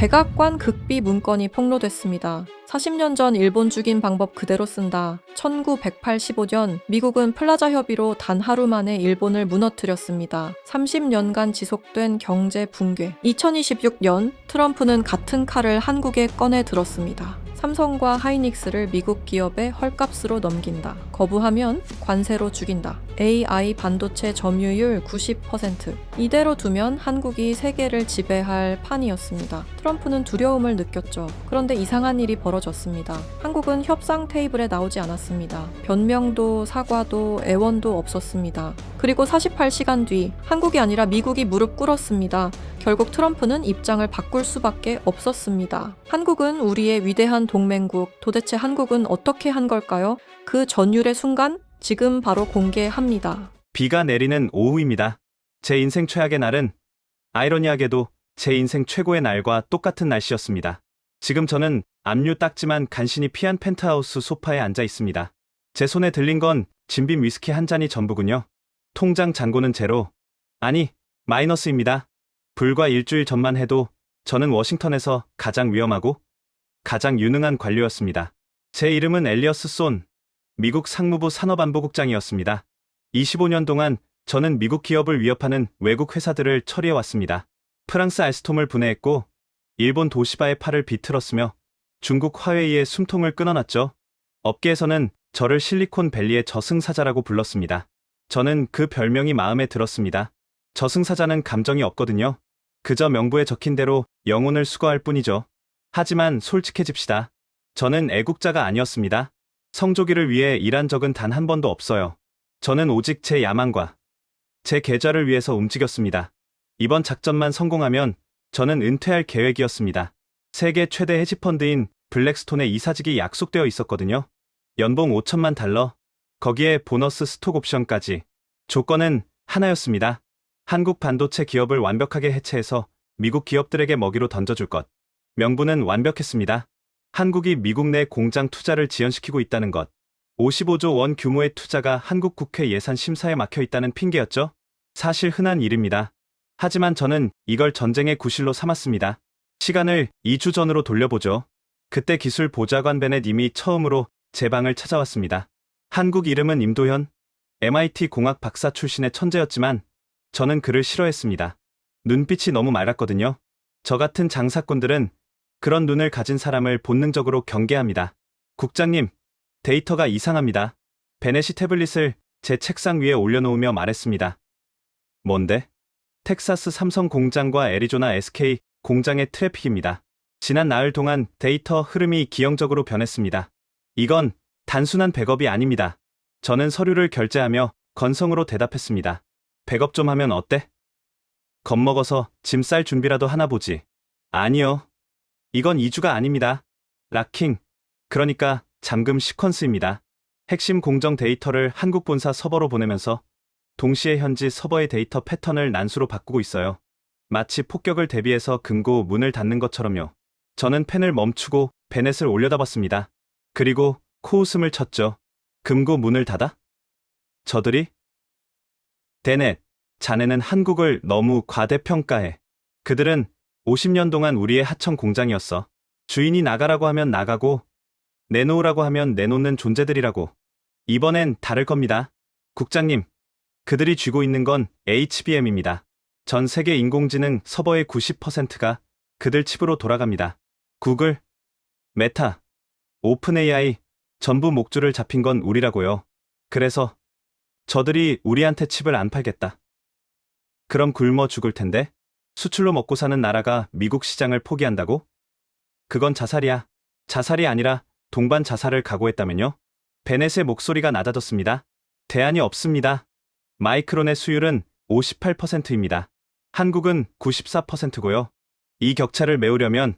백악관 극비 문건이 폭로됐습니다. 40년 전 일본 죽인 방법 그대로 쓴다. 1985년 미국은 플라자 협의로 단 하루 만에 일본을 무너뜨렸습니다. 30년간 지속된 경제 붕괴. 2026년 트럼프는 같은 칼을 한국에 꺼내 들었습니다. 삼성과 하이닉스를 미국 기업에 헐값으로 넘긴다. 거부하면 관세로 죽인다. AI 반도체 점유율 90%. 이대로 두면 한국이 세계를 지배할 판이었습니다. 트럼프는 두려움을 느꼈죠. 그런데 이상한 일이 벌어졌습니다. 한국은 협상 테이블에 나오지 않았습니다. 변명도 사과도 애원도 없었습니다. 그리고 48시간 뒤 한국이 아니라 미국이 무릎 꿇었습니다. 결국 트럼프는 입장을 바꿀 수밖에 없었습니다. 한국은 우리의 위대한 동맹국. 도대체 한국은 어떻게 한 걸까요? 그 전율의 순간 지금 바로 공개합니다. 비가 내리는 오후입니다. 제 인생 최악의 날은 아이러니하게도 제 인생 최고의 날과 똑같은 날씨였습니다. 지금 저는 압류 딱지만 간신히 피한 펜트하우스 소파에 앉아 있습니다. 제 손에 들린 건 진빔 위스키 한 잔이 전부군요. 통장 잔고는 제로, 아니 마이너스입니다. 불과 일주일 전만 해도 저는 워싱턴에서 가장 위험하고 가장 유능한 관료였습니다. 제 이름은 엘리어스 손, 미국 상무부 산업안보국장이었습니다. 25년 동안 저는 미국 기업을 위협하는 외국 회사들을 처리해왔습니다. 프랑스 알스톰을 분해했고 일본 도시바의 팔을 비틀었으며 중국 화웨이의 숨통을 끊어놨죠. 업계에서는 저를 실리콘밸리의 저승사자라고 불렀습니다. 저는 그 별명이 마음에 들었습니다. 저승사자는 감정이 없거든요. 그저 명부에 적힌 대로 영혼을 수거할 뿐이죠. 하지만 솔직해집시다. 저는 애국자가 아니었습니다. 성조기를 위해 일한 적은 단 한 번도 없어요. 저는 오직 제 야망과 제 계좌를 위해서 움직였습니다. 이번 작전만 성공하면 저는 은퇴할 계획이었습니다. 세계 최대 헤지펀드인 블랙스톤에 이사직이 약속되어 있었거든요. 연봉 5천만 달러, 거기에 보너스 스톡 옵션까지. 조건은 하나였습니다. 한국 반도체 기업을 완벽하게 해체해서 미국 기업들에게 먹이로 던져줄 것. 명분은 완벽했습니다. 한국이 미국 내 공장 투자를 지연시키고 있다는 것. 55조 원 규모의 투자가 한국 국회 예산 심사에 막혀 있다는 핑계였죠. 사실 흔한 일입니다. 하지만 저는 이걸 전쟁의 구실로 삼았습니다. 시간을 2주 전으로 돌려보죠. 그때 기술 보좌관 베넷 이미 처음으로 제 방을 찾아왔습니다. 한국 이름은 임도현, MIT 공학 박사 출신의 천재였지만 저는 그를 싫어했습니다. 눈빛이 너무 맑았거든요. 저 같은 장사꾼들은 그런 눈을 가진 사람을 본능적으로 경계합니다. 국장님, 데이터가 이상합니다. 베넷이 태블릿을 제 책상 위에 올려놓으며 말했습니다. 뭔데? 텍사스 삼성 공장과 애리조나 SK 공장의 트래픽입니다. 지난 나흘 동안 데이터 흐름이 기형적으로 변했습니다. 이건 단순한 백업이 아닙니다. 저는 서류를 결제하며 건성으로 대답했습니다. 백업 좀 하면 어때? 겁먹어서 짐 쌀 준비라도 하나 보지. 아니요. 이건 2주가 아닙니다. 락킹, 그러니까 잠금 시퀀스입니다. 핵심 공정 데이터를 한국 본사 서버로 보내면서 동시에 현지 서버의 데이터 패턴을 난수로 바꾸고 있어요. 마치 폭격을 대비해서 금고 문을 닫는 것처럼요. 저는 펜을 멈추고 베넷을 올려다봤습니다. 그리고 코웃음을 쳤죠. 금고 문을 닫아? 저들이? 베넷, 자네는 한국을 너무 과대평가해. 그들은 50년 동안 우리의 하청 공장이었어. 주인이 나가라고 하면 나가고 내놓으라고 하면 내놓는 존재들이라고. 이번엔 다를 겁니다. 국장님, 그들이 쥐고 있는 건 HBM입니다. 전 세계 인공지능 서버의 90%가 그들 칩으로 돌아갑니다. 구글, 메타, 오픈 AI, 전부 목줄을 잡힌 건 우리라고요. 그래서 저들이 우리한테 칩을 안 팔겠다. 그럼 굶어 죽을 텐데? 수출로 먹고 사는 나라가 미국 시장을 포기한다고? 그건 자살이야. 자살이 아니라 동반 자살을 각오했다면요? 베넷의 목소리가 낮아졌습니다. 대안이 없습니다. 마이크론의 수율은 58%입니다. 한국은 94%고요. 이 격차를 메우려면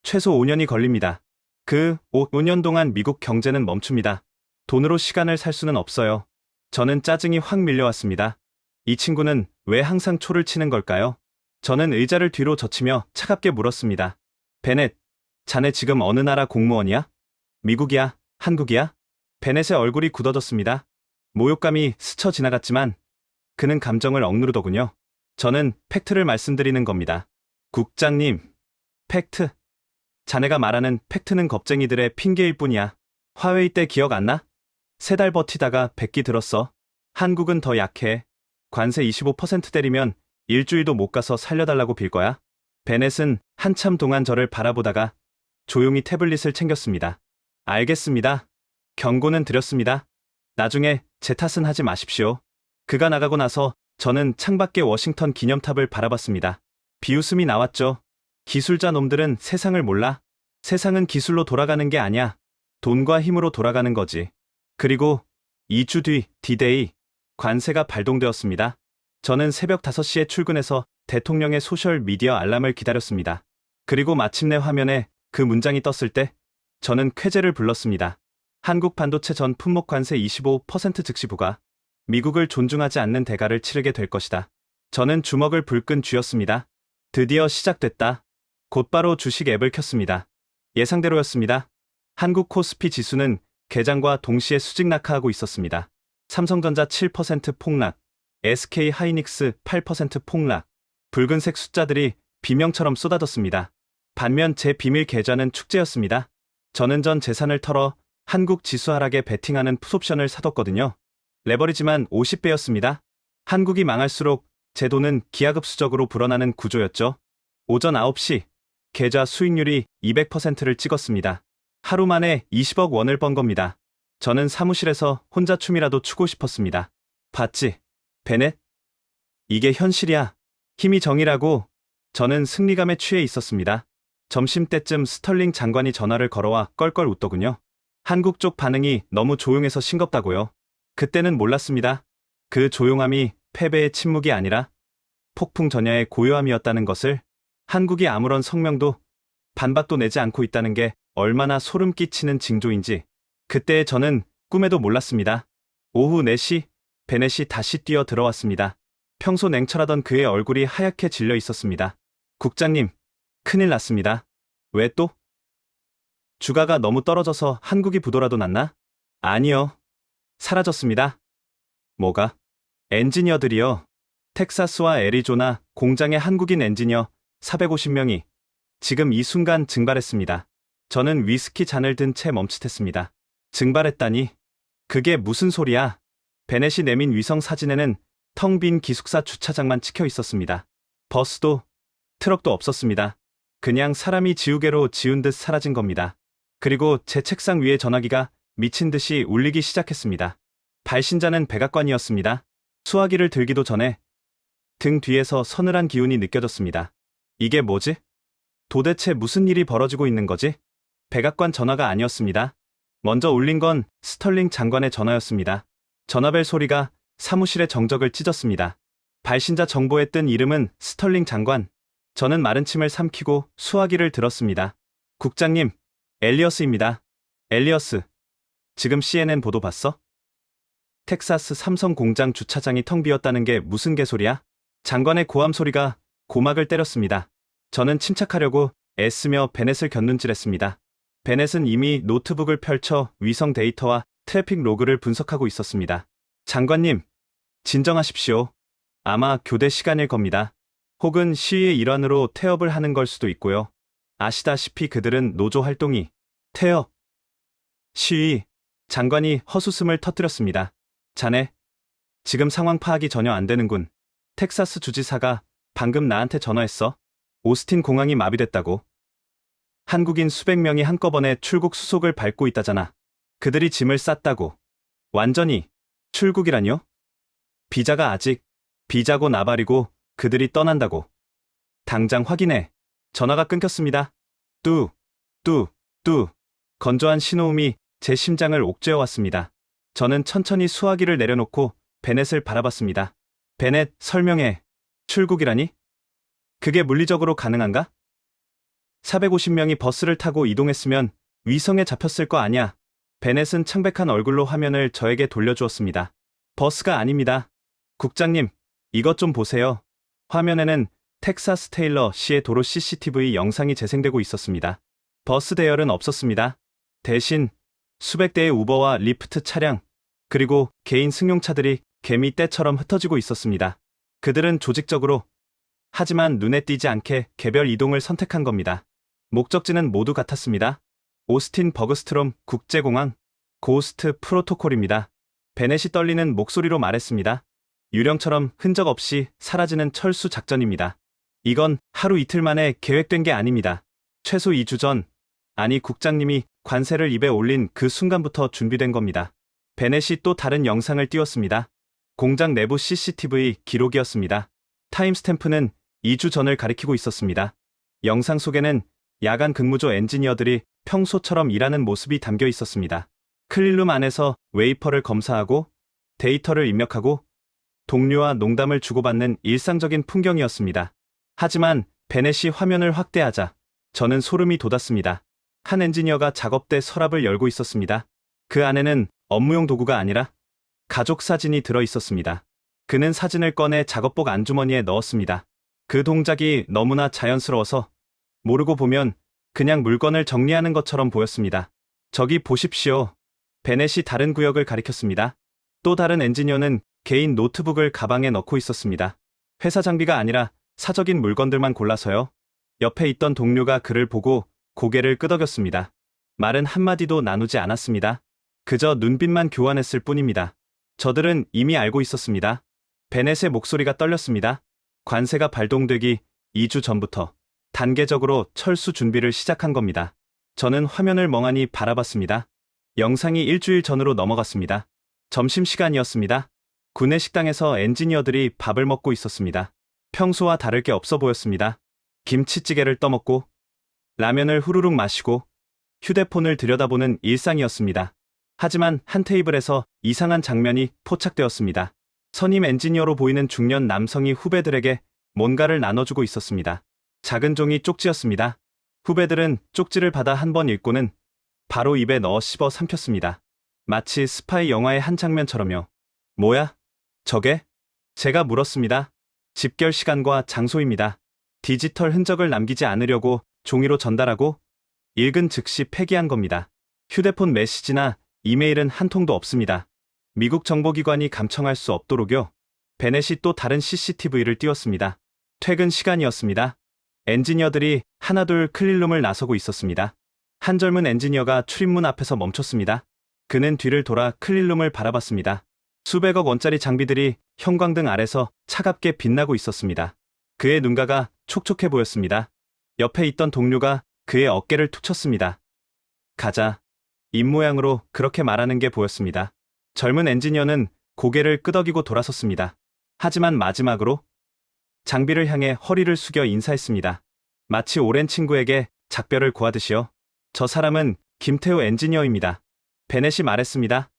최소 5년이 걸립니다. 그 5년 동안 미국 경제는 멈춥니다. 돈으로 시간을 살 수는 없어요. 저는 짜증이 확 밀려왔습니다. 이 친구는 왜 항상 초를 치는 걸까요? 저는 의자를 뒤로 젖히며 차갑게 물었습니다. 베넷, 자네 지금 어느 나라 공무원이야? 미국이야? 한국이야? 베넷의 얼굴이 굳어졌습니다. 모욕감이 스쳐 지나갔지만 그는 감정을 억누르더군요. 저는 팩트를 말씀드리는 겁니다. 국장님, 팩트. 자네가 말하는 팩트는 겁쟁이들의 핑계일 뿐이야. 화웨이 때 기억 안 나? 3달 버티다가 100기 들었어. 한국은 더 약해. 관세 25% 때리면 일주일도 못 가서 살려달라고 빌 거야. 베넷은 한참 동안 저를 바라보다가 조용히 태블릿을 챙겼습니다. 알겠습니다. 경고는 드렸습니다. 나중에 제 탓은 하지 마십시오. 그가 나가고 나서 저는 창밖의 워싱턴 기념탑을 바라봤습니다. 비웃음이 나왔죠. 기술자 놈들은 세상을 몰라. 세상은 기술로 돌아가는 게 아니야. 돈과 힘으로 돌아가는 거지. 그리고 2주 뒤 D-Day, 관세가 발동되었습니다. 저는 새벽 5시에 출근해서 대통령의 소셜 미디어 알람을 기다렸습니다. 그리고 마침내 화면에 그 문장이 떴을 때 저는 쾌재를 불렀습니다. 한국 반도체 전 품목 관세 25% 즉시 부과. 미국을 존중하지 않는 대가를 치르게 될 것이다. 저는 주먹을 불끈 쥐었습니다. 드디어 시작됐다. 곧바로 주식 앱을 켰습니다. 예상대로였습니다. 한국 코스피 지수는 개장과 동시에 수직 낙하하고 있었습니다. 삼성전자 7% 폭락, SK 하이닉스 8% 폭락, 붉은색 숫자들이 비명처럼 쏟아졌습니다. 반면 제 비밀 계좌는 축제였습니다. 저는 전 재산을 털어 한국 지수 하락에 베팅하는 풋옵션을 사뒀거든요. 레버리지만 50배였습니다. 한국이 망할수록 제 돈은 기하급수적으로 불어나는 구조였죠. 오전 9시, 계좌 수익률이 200%를 찍었습니다. 하루 만에 20억 원을 번 겁니다. 저는 사무실에서 혼자 춤이라도 추고 싶었습니다. 봤지? 베넷? 이게 현실이야. 힘이 정이라고. 저는 승리감에 취해 있었습니다. 점심때쯤 스털링 장관이 전화를 걸어와 껄껄 웃더군요. 한국 쪽 반응이 너무 조용해서 싱겁다고요. 그때는 몰랐습니다. 그 조용함이 패배의 침묵이 아니라 폭풍 전야의 고요함이었다는 것을. 한국이 아무런 성명도 반박도 내지 않고 있다는 게 얼마나 소름 끼치는 징조인지 그때 저는 꿈에도 몰랐습니다. 오후 4시 베넷이 다시 뛰어 들어왔습니다. 평소 냉철하던 그의 얼굴이 하얗게 질려 있었습니다. 국장님, 큰일 났습니다. 왜 또? 주가가 너무 떨어져서 한국이 부도라도 났나? 아니요. 사라졌습니다. 뭐가? 엔지니어들이요. 텍사스와 애리조나 공장의 한국인 엔지니어 450명이 지금 이 순간 증발했습니다. 저는 위스키 잔을 든 채 멈칫했습니다. 증발했다니? 그게 무슨 소리야? 베넷이 내민 위성 사진에는 텅 빈 기숙사 주차장만 찍혀 있었습니다. 버스도, 트럭도 없었습니다. 그냥 사람이 지우개로 지운 듯 사라진 겁니다. 그리고 제 책상 위에 전화기가 미친 듯이 울리기 시작했습니다. 발신자는 백악관이었습니다. 수화기를 들기도 전에 등 뒤에서 서늘한 기운이 느껴졌습니다. 이게 뭐지? 도대체 무슨 일이 벌어지고 있는 거지? 백악관 전화가 아니었습니다. 먼저 울린 건 스털링 장관의 전화였습니다. 전화벨 소리가 사무실의 정적을 찢었습니다. 발신자 정보에 뜬 이름은 스털링 장관. 저는 마른 침을 삼키고 수화기를 들었습니다. 국장님, 엘리어스입니다. 엘리어스, 지금 CNN 보도 봤어? 텍사스 삼성 공장 주차장이 텅 비었다는 게 무슨 개소리야? 장관의 고함 소리가 고막을 때렸습니다. 저는 침착하려고 애쓰며 베넷을 곁눈질했습니다. 베넷은 이미 노트북을 펼쳐 위성 데이터와 트래픽 로그를 분석하고 있었습니다. 장관님, 진정하십시오. 아마 교대 시간일 겁니다. 혹은 시위의 일환으로 태업을 하는 걸 수도 있고요. 아시다시피 그들은 노조 활동이 태업, 시위, 장관이 헛웃음을 터뜨렸습니다. 자네, 지금 상황 파악이 전혀 안 되는군. 텍사스 주지사가 방금 나한테 전화했어. 오스틴 공항이 마비됐다고. 한국인 수백 명이 한꺼번에 출국 수속을 밟고 있다잖아. 그들이 짐을 쌌다고. 완전히 출국이라뇨? 비자가 아직 비자고 나발이고 그들이 떠난다고. 당장 확인해. 전화가 끊겼습니다. 뚜. 건조한 신호음이 제 심장을 옥죄어왔습니다. 저는 천천히 수화기를 내려놓고 베넷을 바라봤습니다. 베넷, 설명해. 출국이라니? 그게 물리적으로 가능한가? 450명이 버스를 타고 이동했으면 위성에 잡혔을 거 아냐. 베넷은 창백한 얼굴로 화면을 저에게 돌려주었습니다. 버스가 아닙니다. 국장님, 이것 좀 보세요. 화면에는 텍사스 테일러 시의 도로 CCTV 영상이 재생되고 있었습니다. 버스 대열은 없었습니다. 대신 수백 대의 우버와 리프트 차량, 그리고 개인 승용차들이 개미 떼처럼 흩어지고 있었습니다. 그들은 조직적으로, 하지만 눈에 띄지 않게 개별 이동을 선택한 겁니다. 목적지는 모두 같았습니다. 오스틴 버그스트롬 국제공항 고스트 프로토콜입니다. 베넷이 떨리는 목소리로 말했습니다. 유령처럼 흔적 없이 사라지는 철수 작전입니다. 이건 하루 이틀 만에 계획된 게 아닙니다. 최소 2주 전, 아니 국장님이 관세를 입에 올린 그 순간부터 준비된 겁니다. 베넷이 또 다른 영상을 띄웠습니다. 공장 내부 CCTV 기록이었습니다. 타임스탬프는 2주 전을 가리키고 있었습니다. 영상 속에는 야간 근무조 엔지니어들이 평소처럼 일하는 모습이 담겨 있었습니다. 클린룸 안에서 웨이퍼를 검사하고 데이터를 입력하고 동료와 농담을 주고받는 일상적인 풍경이었습니다. 하지만 베넷이 화면을 확대하자 저는 소름이 돋았습니다. 한 엔지니어가 작업대 서랍을 열고 있었습니다. 그 안에는 업무용 도구가 아니라 가족 사진이 들어 있었습니다. 그는 사진을 꺼내 작업복 안주머니에 넣었습니다. 그 동작이 너무나 자연스러워서 모르고 보면 그냥 물건을 정리하는 것처럼 보였습니다. 저기 보십시오. 베넷이 다른 구역을 가리켰습니다. 또 다른 엔지니어는 개인 노트북을 가방에 넣고 있었습니다. 회사 장비가 아니라 사적인 물건들만 골라서요. 옆에 있던 동료가 그를 보고 고개를 끄덕였습니다. 말은 한마디도 나누지 않았습니다. 그저 눈빛만 교환했을 뿐입니다. 저들은 이미 알고 있었습니다. 베넷의 목소리가 떨렸습니다. 관세가 발동되기 2주 전부터 단계적으로 철수 준비를 시작한 겁니다. 저는 화면을 멍하니 바라봤습니다. 영상이 일주일 전으로 넘어갔습니다. 점심시간이었습니다. 구내 식당에서 엔지니어들이 밥을 먹고 있었습니다. 평소와 다를 게 없어 보였습니다. 김치찌개를 떠먹고 라면을 후루룩 마시고 휴대폰을 들여다보는 일상이었습니다. 하지만 한 테이블에서 이상한 장면이 포착되었습니다. 선임 엔지니어로 보이는 중년 남성이 후배들에게 뭔가를 나눠주고 있었습니다. 작은 종이 쪽지였습니다. 후배들은 쪽지를 받아 한 번 읽고는 바로 입에 넣어 씹어 삼켰습니다. 마치 스파이 영화의 한 장면처럼요. 뭐야? 저게? 제가 물었습니다. 집결 시간과 장소입니다. 디지털 흔적을 남기지 않으려고 종이로 전달하고 읽은 즉시 폐기한 겁니다. 휴대폰 메시지나 이메일은 한 통도 없습니다. 미국 정보기관이 감청할 수 없도록요. 베넷이 또 다른 CCTV를 띄웠습니다. 퇴근 시간이었습니다. 엔지니어들이 하나둘 클린룸을 나서고 있었습니다. 한 젊은 엔지니어가 출입문 앞에서 멈췄습니다. 그는 뒤를 돌아 클린룸을 바라봤습니다. 수백억 원짜리 장비들이 형광등 아래서 차갑게 빛나고 있었습니다. 그의 눈가가 촉촉해 보였습니다. 옆에 있던 동료가 그의 어깨를 툭 쳤습니다. 가자. 입모양으로 그렇게 말하는 게 보였습니다. 젊은 엔지니어는 고개를 끄덕이고 돌아섰습니다. 하지만 마지막으로 장비를 향해 허리를 숙여 인사했습니다. 마치 오랜 친구에게 작별을 구하듯이요. 저 사람은 김태우 엔지니어입니다. 베넷이 말했습니다.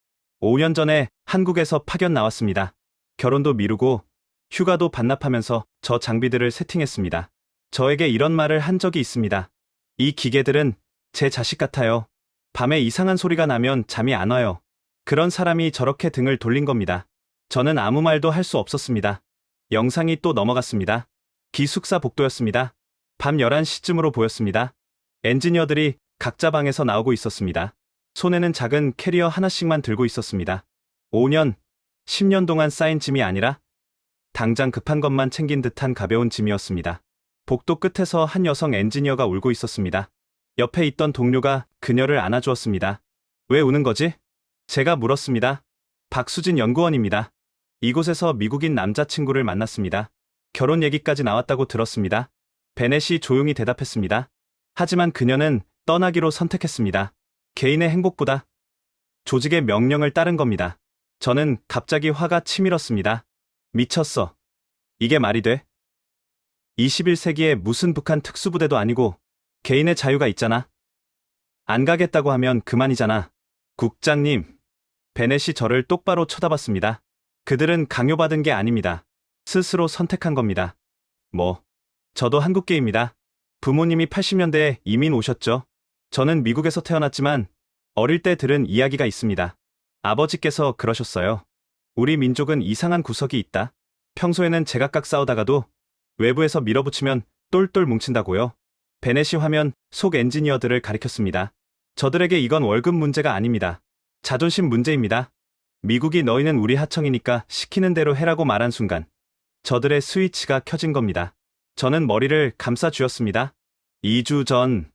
5년 전에 한국에서 파견 나왔습니다. 결혼도 미루고 휴가도 반납하면서 저 장비들을 세팅했습니다. 저에게 이런 말을 한 적이 있습니다. 이 기계들은 제 자식 같아요. 밤에 이상한 소리가 나면 잠이 안 와요. 그런 사람이 저렇게 등을 돌린 겁니다. 저는 아무 말도 할 수 없었습니다. 영상이 또 넘어갔습니다. 기숙사 복도였습니다. 밤 11시쯤으로 보였습니다. 엔지니어들이 각자 방에서 나오고 있었습니다. 손에는 작은 캐리어 하나씩만 들고 있었습니다. 5년, 10년 동안 쌓인 짐이 아니라 당장 급한 것만 챙긴 듯한 가벼운 짐이었습니다. 복도 끝에서 한 여성 엔지니어가 울고 있었습니다. 옆에 있던 동료가 그녀를 안아주었습니다. 왜 우는 거지? 제가 물었습니다. 박수진 연구원입니다. 이곳에서 미국인 남자친구를 만났습니다. 결혼 얘기까지 나왔다고 들었습니다. 베넷이 조용히 대답했습니다. 하지만 그녀는 떠나기로 선택했습니다. 개인의 행복보다 조직의 명령을 따른 겁니다. 저는 갑자기 화가 치밀었습니다. 미쳤어. 이게 말이 돼? 21세기에 무슨 북한 특수부대도 아니고 개인의 자유가 있잖아. 안 가겠다고 하면 그만이잖아. 국장님. 베넷이 저를 똑바로 쳐다봤습니다. 그들은 강요받은 게 아닙니다. 스스로 선택한 겁니다. 저도 한국계입니다. 부모님이 80년대에 이민 오셨죠. 저는 미국에서 태어났지만 어릴 때 들은 이야기가 있습니다. 아버지께서 그러셨어요. 우리 민족은 이상한 구석이 있다. 평소에는 제각각 싸우다가도 외부에서 밀어붙이면 똘똘 뭉친다고요. 베넷이 화면 속 엔지니어들을 가리켰습니다. 저들에게 이건 월급 문제가 아닙니다. 자존심 문제입니다. 미국이 너희는 우리 하청이니까 시키는 대로 해라고 말한 순간 저들의 스위치가 켜진 겁니다. 저는 머리를 감싸 쥐었습니다. 2주 전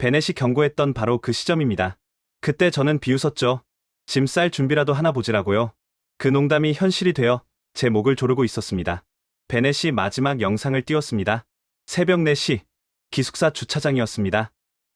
베넷이 경고했던 바로 그 시점입니다. 그때 저는 비웃었죠. 짐 쌀 준비라도 하나 보지라고요. 그 농담이 현실이 되어 제 목을 조르고 있었습니다. 베넷이 마지막 영상을 띄웠습니다. 새벽 4시, 기숙사 주차장이었습니다.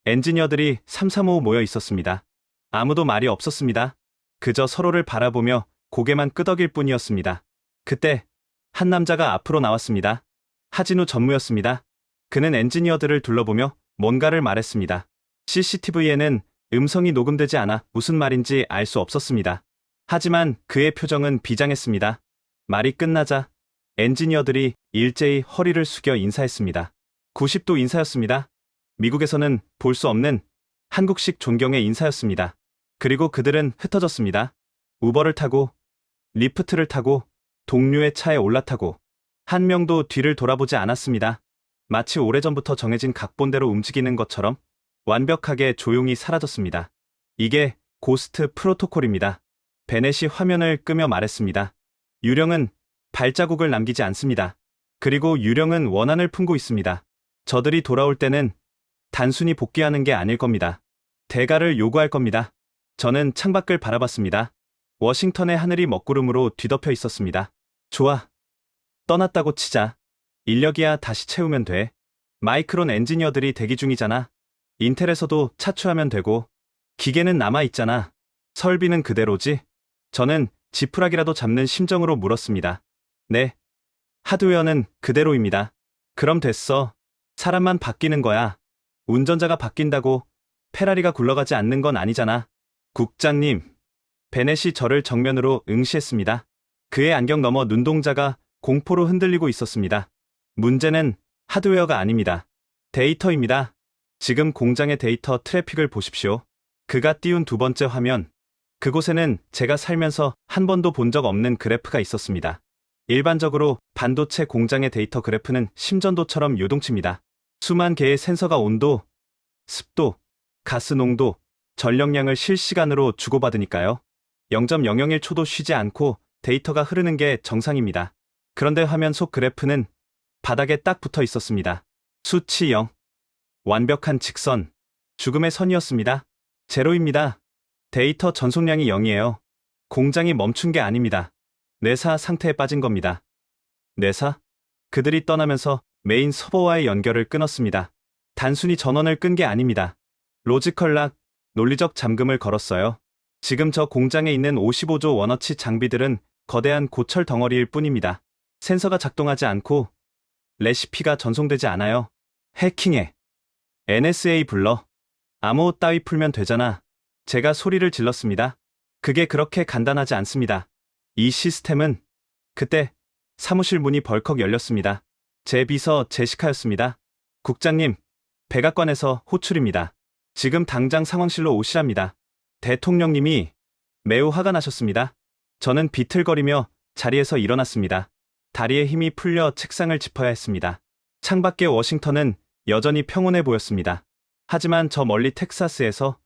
엔지니어들이 335 모여 있었습니다. 아무도 말이 없었습니다. 그저 서로를 바라보며 고개만 끄덕일 뿐이었습니다. 그때 한 남자가 앞으로 나왔습니다. 하진우 전무였습니다. 그는 엔지니어들을 둘러보며 뭔가를 말했습니다. CCTV에는 음성이 녹음되지 않아 무슨 말인지 알 수 없었습니다. 하지만 그의 표정은 비장했습니다. 말이 끝나자 엔지니어들이 일제히 허리를 숙여 인사했습니다. 90도 인사였습니다. 미국에서는 볼 수 없는 한국식 존경의 인사였습니다. 그리고 그들은 흩어졌습니다. 우버를 타고, 리프트를 타고, 동료의 차에 올라타고, 한 명도 뒤를 돌아보지 않았습니다. 마치 오래전부터 정해진 각본대로 움직이는 것처럼 완벽하게 조용히 사라졌습니다. 이게 고스트 프로토콜입니다. 베넷이 화면을 끄며 말했습니다. 유령은 발자국을 남기지 않습니다. 그리고 유령은 원한을 품고 있습니다. 저들이 돌아올 때는 단순히 복귀하는 게 아닐 겁니다. 대가를 요구할 겁니다. 저는 창밖을 바라봤습니다. 워싱턴의 하늘이 먹구름으로 뒤덮여 있었습니다. 좋아. 떠났다고 치자. 인력이야 다시 채우면 돼. 마이크론 엔지니어들이 대기 중이잖아. 인텔에서도 차출하면 되고. 기계는 남아있잖아. 설비는 그대로지? 저는 지푸라기라도 잡는 심정으로 물었습니다. 네. 하드웨어는 그대로입니다. 그럼 됐어. 사람만 바뀌는 거야. 운전자가 바뀐다고 페라리가 굴러가지 않는 건 아니잖아. 국장님. 베넷이 저를 정면으로 응시했습니다. 그의 안경 너머 눈동자가 공포로 흔들리고 있었습니다. 문제는 하드웨어가 아닙니다. 데이터입니다. 지금 공장의 데이터 트래픽을 보십시오. 그가 띄운 두 번째 화면. 그곳에는 제가 살면서 한 번도 본 적 없는 그래프가 있었습니다. 일반적으로 반도체 공장의 데이터 그래프는 심전도처럼 요동칩니다. 수만 개의 센서가 온도, 습도, 가스 농도, 전력량을 실시간으로 주고받으니까요. 0.001초도 쉬지 않고 데이터가 흐르는 게 정상입니다. 그런데 화면 속 그래프는 바닥에 딱 붙어 있었습니다. 수치 0. 완벽한 직선. 죽음의 선이었습니다. 제로입니다. 데이터 전송량이 0이에요. 공장이 멈춘 게 아닙니다. 내사 상태에 빠진 겁니다. 내사? 그들이 떠나면서 메인 서버와의 연결을 끊었습니다. 단순히 전원을 끈 게 아닙니다. 로지컬 락, 논리적 잠금을 걸었어요. 지금 저 공장에 있는 55조 원어치 장비들은 거대한 고철 덩어리일 뿐입니다. 센서가 작동하지 않고 레시피가 전송되지 않아요. 해킹해. NSA 불러. 암호 따위 풀면 되잖아. 제가 소리를 질렀습니다. 그게 그렇게 간단하지 않습니다. 이 시스템은 그때 사무실 문이 벌컥 열렸습니다. 제 비서 제시카였습니다. 국장님, 백악관에서 호출입니다. 지금 당장 상황실로 오시랍니다. 대통령님이 매우 화가 나셨습니다. 저는 비틀거리며 자리에서 일어났습니다. 다리에 힘이 풀려 책상을 짚어야 했습니다. 창밖의 워싱턴은 여전히 평온해 보였습니다. 하지만 저 멀리 텍사스에서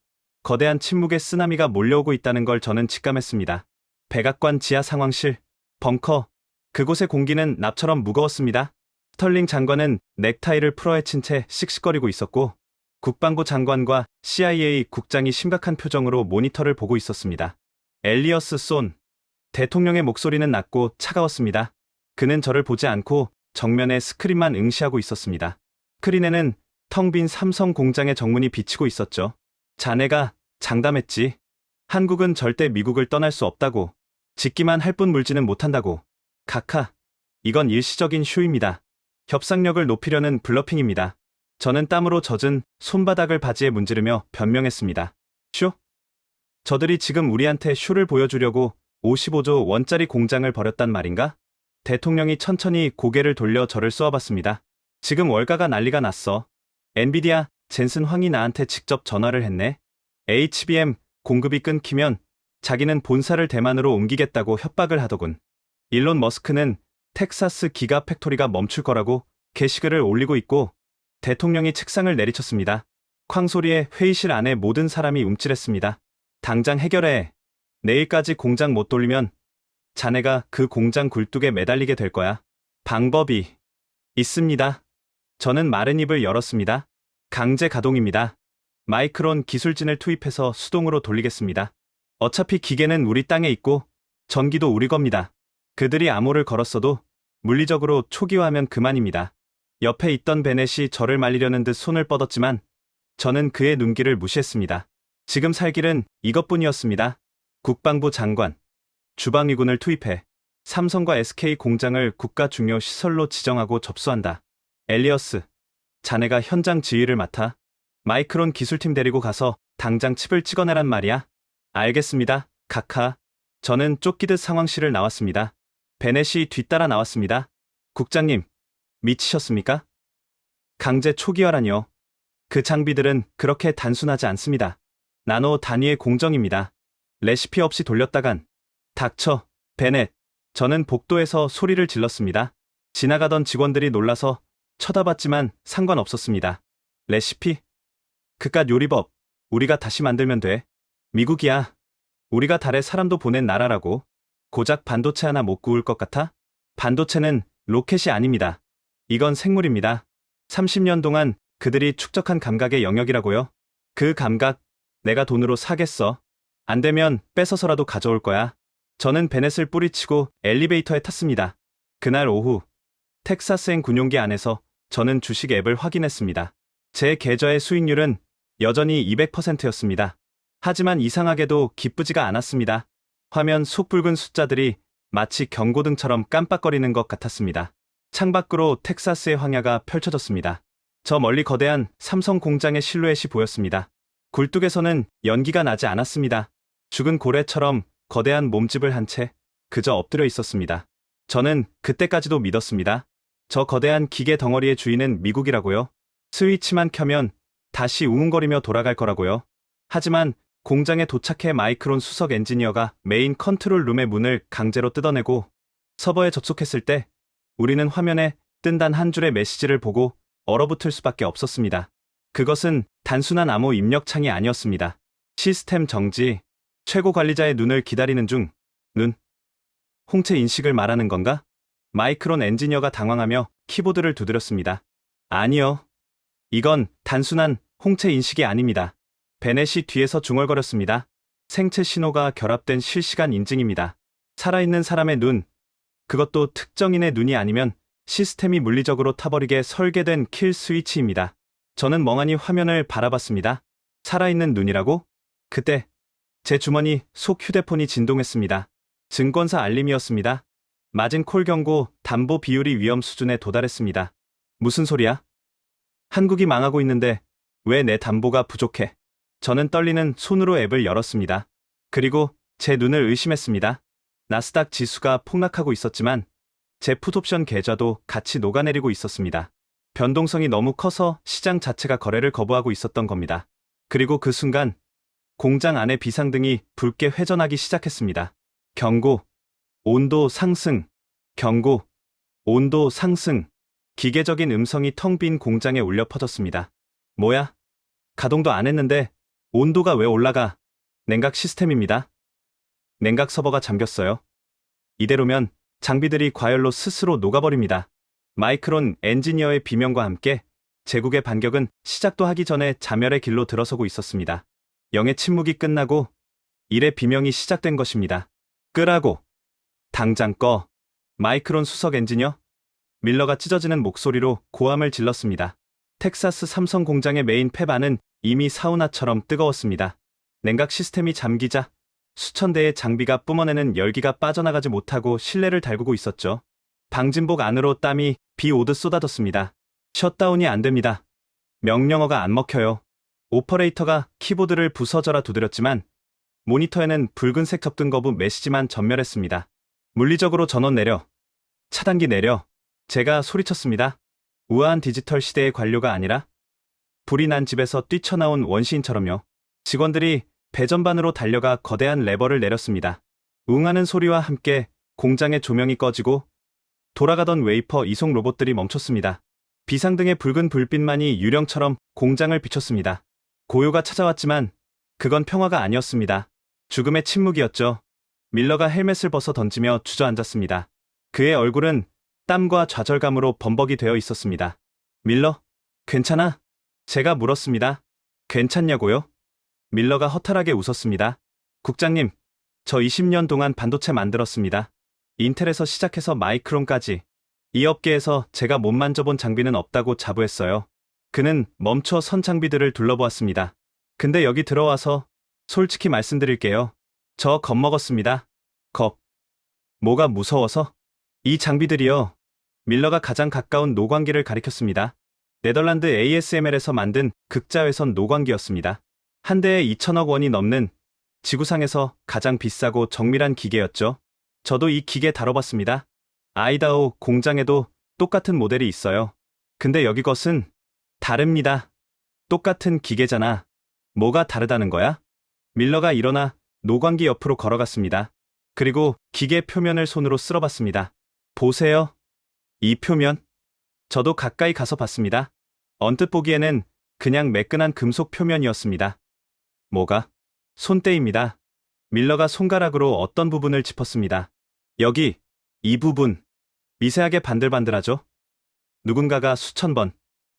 거대한 침묵의 쓰나미가 몰려오고 있다는 걸 저는 직감했습니다. 백악관 지하 상황실, 벙커, 그곳의 공기는 납처럼 무거웠습니다. 스털링 장관은 넥타이를 풀어헤친 채 씩씩거리고 있었고 국방부 장관과 CIA 국장이 심각한 표정으로 모니터를 보고 있었습니다. 엘리어스 손, 대통령의 목소리는 낮고 차가웠습니다. 그는 저를 보지 않고 정면에 스크린만 응시하고 있었습니다. 스크린에는 텅 빈 삼성 공장의 정문이 비치고 있었죠. 자네가 장담했지. 한국은 절대 미국을 떠날 수 없다고. 짓기만 할 뿐 물지는 못한다고. 각하, 이건 일시적인 쇼입니다. 협상력을 높이려는 블러핑입니다. 저는 땀으로 젖은 손바닥을 바지에 문지르며 변명했습니다. 쇼? 저들이 지금 우리한테 쇼를 보여주려고 55조 원짜리 공장을 벌였단 말인가? 대통령이 천천히 고개를 돌려 저를 쏘아봤습니다. 지금 월가가 난리가 났어. 엔비디아 젠슨 황이 나한테 직접 전화를 했네. HBM 공급이 끊기면 자기는 본사를 대만으로 옮기겠다고 협박을 하더군. 일론 머스크는 텍사스 기가 팩토리가 멈출 거라고 게시글을 올리고 있고 대통령이 책상을 내리쳤습니다. 쾅 소리에 회의실 안에 모든 사람이 움찔했습니다. 당장 해결해. 내일까지 공장 못 돌리면 자네가 그 공장 굴뚝에 매달리게 될 거야. 방법이 있습니다. 저는 마른 입을 열었습니다. 강제 가동입니다. 마이크론 기술진을 투입해서 수동으로 돌리겠습니다. 어차피 기계는 우리 땅에 있고 전기도 우리 겁니다. 그들이 암호를 걸었어도 물리적으로 초기화하면 그만입니다. 옆에 있던 베넷이 저를 말리려는 듯 손을 뻗었지만 저는 그의 눈길을 무시했습니다. 지금 살 길은 이것뿐이었습니다. 국방부 장관, 주방위군을 투입해 삼성과 SK 공장을 국가 중요 시설로 지정하고 접수한다. 엘리어스, 자네가 현장 지휘를 맡아 마이크론 기술팀 데리고 가서 당장 칩을 찍어내란 말이야. 알겠습니다, 카카. 저는 쫓기듯 상황실을 나왔습니다. 베넷이 뒤따라 나왔습니다. 국장님, 미치셨습니까? 강제 초기화라니요. 그 장비들은 그렇게 단순하지 않습니다. 나노 단위의 공정입니다. 레시피 없이 돌렸다간. 닥쳐, 베넷. 저는 복도에서 소리를 질렀습니다. 지나가던 직원들이 놀라서 쳐다봤지만 상관없었습니다. 레시피? 그깟 요리법, 우리가 다시 만들면 돼. 미국이야. 우리가 달에 사람도 보낸 나라라고. 고작 반도체 하나 못 구울 것 같아? 반도체는 로켓이 아닙니다. 이건 생물입니다. 30년 동안 그들이 축적한 감각의 영역이라고요. 그 감각, 내가 돈으로 사겠어. 안 되면 뺏어서라도 가져올 거야. 저는 베넷을 뿌리치고 엘리베이터에 탔습니다. 그날 오후, 텍사스행 군용기 안에서 저는 주식 앱을 확인했습니다. 제 계좌의 수익률은 여전히 200%였습니다. 하지만 이상하게도 기쁘지가 않았습니다. 화면 속 붉은 숫자들이 마치 경고등처럼 깜빡거리는 것 같았습니다. 창밖으로 텍사스의 황야가 펼쳐졌습니다. 저 멀리 거대한 삼성 공장의 실루엣이 보였습니다. 굴뚝에서는 연기가 나지 않았습니다. 죽은 고래처럼 거대한 몸집을 한 채 그저 엎드려 있었습니다. 저는 그때까지도 믿었습니다. 저 거대한 기계 덩어리의 주인은 미국이라고요. 스위치만 켜면 다시 우웅거리며 돌아갈 거라고요. 하지만 공장에 도착해 마이크론 수석 엔지니어가 메인 컨트롤 룸의 문을 강제로 뜯어내고 서버에 접속했을 때 우리는 화면에 뜬 단 한 줄의 메시지를 보고 얼어붙을 수밖에 없었습니다. 그것은 단순한 암호 입력창이 아니었습니다. 시스템 정지, 최고 관리자의 눈을 기다리는 중, 홍채 인식을 말하는 건가? 마이크론 엔지니어가 당황하며 키보드를 두드렸습니다. 아니요. 이건 단순한 홍채 인식이 아닙니다. 베넷이 뒤에서 중얼거렸습니다. 생체 신호가 결합된 실시간 인증입니다. 살아있는 사람의 눈, 그것도 특정인의 눈이 아니면 시스템이 물리적으로 타버리게 설계된 킬 스위치입니다. 저는 멍하니 화면을 바라봤습니다. 살아있는 눈이라고? 그때 제 주머니 속 휴대폰이 진동했습니다. 증권사 알림이었습니다. 마진 콜 경고, 담보 비율이 위험 수준에 도달했습니다. 무슨 소리야? 한국이 망하고 있는데 왜 내 담보가 부족해? 저는 떨리는 손으로 앱을 열었습니다. 그리고 제 눈을 의심했습니다. 나스닥 지수가 폭락하고 있었지만 제 풋옵션 계좌도 같이 녹아내리고 있었습니다. 변동성이 너무 커서 시장 자체가 거래를 거부하고 있었던 겁니다. 그리고 그 순간 공장 안의 비상등이 붉게 회전하기 시작했습니다. 경고, 온도 상승, 경고, 온도 상승. 기계적인 음성이 텅 빈 공장에 울려 퍼졌습니다. 뭐야? 가동도 안 했는데 온도가 왜 올라가? 냉각 시스템입니다. 냉각 서버가 잠겼어요. 이대로면 장비들이 과열로 스스로 녹아버립니다. 마이크론 엔지니어의 비명과 함께 제국의 반격은 시작도 하기 전에 자멸의 길로 들어서고 있었습니다. 영의 침묵이 끝나고 일의 비명이 시작된 것입니다. 끄라고. 당장 꺼. 마이크론 수석 엔지니어? 밀러가 찢어지는 목소리로 고함을 질렀습니다. 텍사스 삼성 공장의 메인 팹 안은 이미 사우나처럼 뜨거웠습니다. 냉각 시스템이 잠기자 수천 대의 장비가 뿜어내는 열기가 빠져나가지 못하고 실내를 달구고 있었죠. 방진복 안으로 땀이 비 오듯 쏟아졌습니다. 셧다운이 안 됩니다. 명령어가 안 먹혀요. 오퍼레이터가 키보드를 부서져라 두드렸지만 모니터에는 붉은색 접근 거부 메시지만 전멸했습니다. 물리적으로 전원 내려. 차단기 내려. 제가 소리쳤습니다. 우아한 디지털 시대의 관료가 아니라 불이 난 집에서 뛰쳐나온 원시인처럼요. 직원들이 배전반으로 달려가 거대한 레버를 내렸습니다. 웅하는 소리와 함께 공장의 조명이 꺼지고 돌아가던 웨이퍼 이송 로봇들이 멈췄습니다. 비상등의 붉은 불빛만이 유령처럼 공장을 비췄습니다. 고요가 찾아왔지만 그건 평화가 아니었습니다. 죽음의 침묵이었죠. 밀러가 헬멧을 벗어 던지며 주저앉았습니다. 그의 얼굴은 땀과 좌절감으로 범벅이 되어 있었습니다. 밀러, 괜찮아? 제가 물었습니다. 괜찮냐고요? 밀러가 허탈하게 웃었습니다. 국장님, 저 20년 동안 반도체 만들었습니다. 인텔에서 시작해서 마이크론까지. 이 업계에서 제가 못 만져본 장비는 없다고 자부했어요. 그는 멈춰 선 장비들을 둘러보았습니다. 근데 여기 들어와서 솔직히 말씀드릴게요. 저 겁먹었습니다. 겁. 뭐가 무서워서? 이 장비들이요. 밀러가 가장 가까운 노광기를 가리켰습니다. 네덜란드 ASML에서 만든 극자외선 노광기였습니다. 한 대에 2천억 원이 넘는 지구상에서 가장 비싸고 정밀한 기계였죠. 저도 이 기계 다뤄봤습니다. 아이다호 공장에도 똑같은 모델이 있어요. 근데 여기 것은 다릅니다. 똑같은 기계잖아. 뭐가 다르다는 거야? 밀러가 일어나 노광기 옆으로 걸어갔습니다. 그리고 기계 표면을 손으로 쓸어봤습니다. 보세요. 이 표면. 저도 가까이 가서 봤습니다. 언뜻 보기에는 그냥 매끈한 금속 표면이었습니다. 뭐가? 손때입니다. 밀러가 손가락으로 어떤 부분을 짚었습니다. 여기, 이 부분. 미세하게 반들반들하죠? 누군가가 수천 번,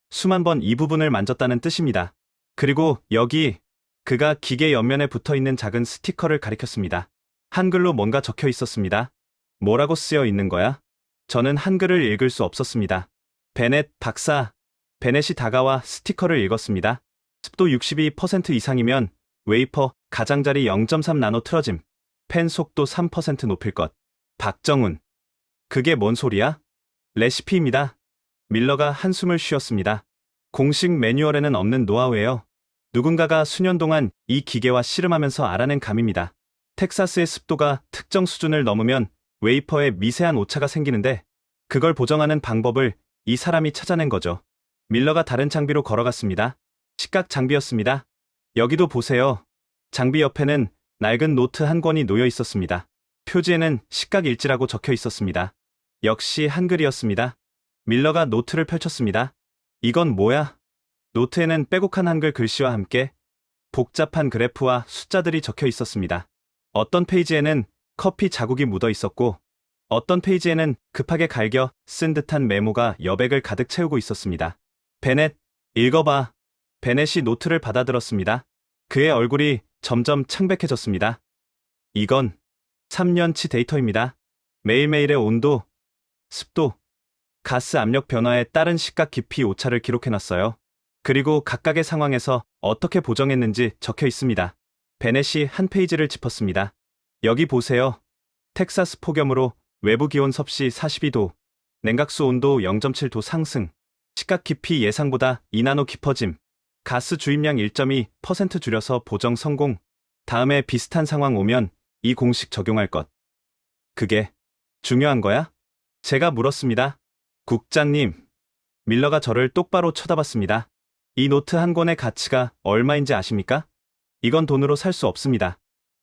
수만 번 이 부분을 만졌다는 뜻입니다. 그리고 여기, 그가 기계 옆면에 붙어있는 작은 스티커를 가리켰습니다. 한글로 뭔가 적혀 있었습니다. 뭐라고 쓰여 있는 거야? 저는 한글을 읽을 수 없었습니다. 베넷 박사. 베넷이 다가와 스티커를 읽었습니다. 습도 62% 이상이면 웨이퍼 가장자리 0.3 나노 틀어짐. 펜 속도 3% 높일 것. 박정훈. 그게 뭔 소리야? 레시피입니다. 밀러가 한숨을 쉬었습니다. 공식 매뉴얼에는 없는 노하우예요. 누군가가 수년 동안 이 기계와 씨름하면서 알아낸 감입니다. 텍사스의 습도가 특정 수준을 넘으면 웨이퍼에 미세한 오차가 생기는데 그걸 보정하는 방법을 이 사람이 찾아낸 거죠. 밀러가 다른 장비로 걸어갔습니다. 식각 장비였습니다. 여기도 보세요. 장비 옆에는 낡은 노트 한 권이 놓여 있었습니다. 표지에는 식각일지라고 적혀 있었습니다. 역시 한글이었습니다. 밀러가 노트를 펼쳤습니다. 이건 뭐야? 노트에는 빼곡한 한글 글씨와 함께 복잡한 그래프와 숫자들이 적혀 있었습니다. 어떤 페이지에는 커피 자국이 묻어 있었고 어떤 페이지에는 급하게 갈겨 쓴 듯한 메모가 여백을 가득 채우고 있었습니다. 베넷, 읽어봐. 베넷이 노트를 받아들었습니다. 그의 얼굴이 점점 창백해졌습니다. 이건 3년치 데이터입니다. 매일매일의 온도, 습도, 가스 압력 변화에 따른 식각 깊이 오차를 기록해놨어요. 그리고 각각의 상황에서 어떻게 보정했는지 적혀 있습니다. 베넷이 한 페이지를 짚었습니다. 여기 보세요. 텍사스 폭염으로 외부 기온 섭씨 42도, 냉각수 온도 0.7도 상승, 식각 깊이 예상보다 2나노 깊어짐, 가스 주입량 1.2% 줄여서 보정 성공. 다음에 비슷한 상황 오면 이 공식 적용할 것. 그게 중요한 거야? 제가 물었습니다. 국장님. 밀러가 저를 똑바로 쳐다봤습니다. 이 노트 한 권의 가치가 얼마인지 아십니까? 이건 돈으로 살 수 없습니다.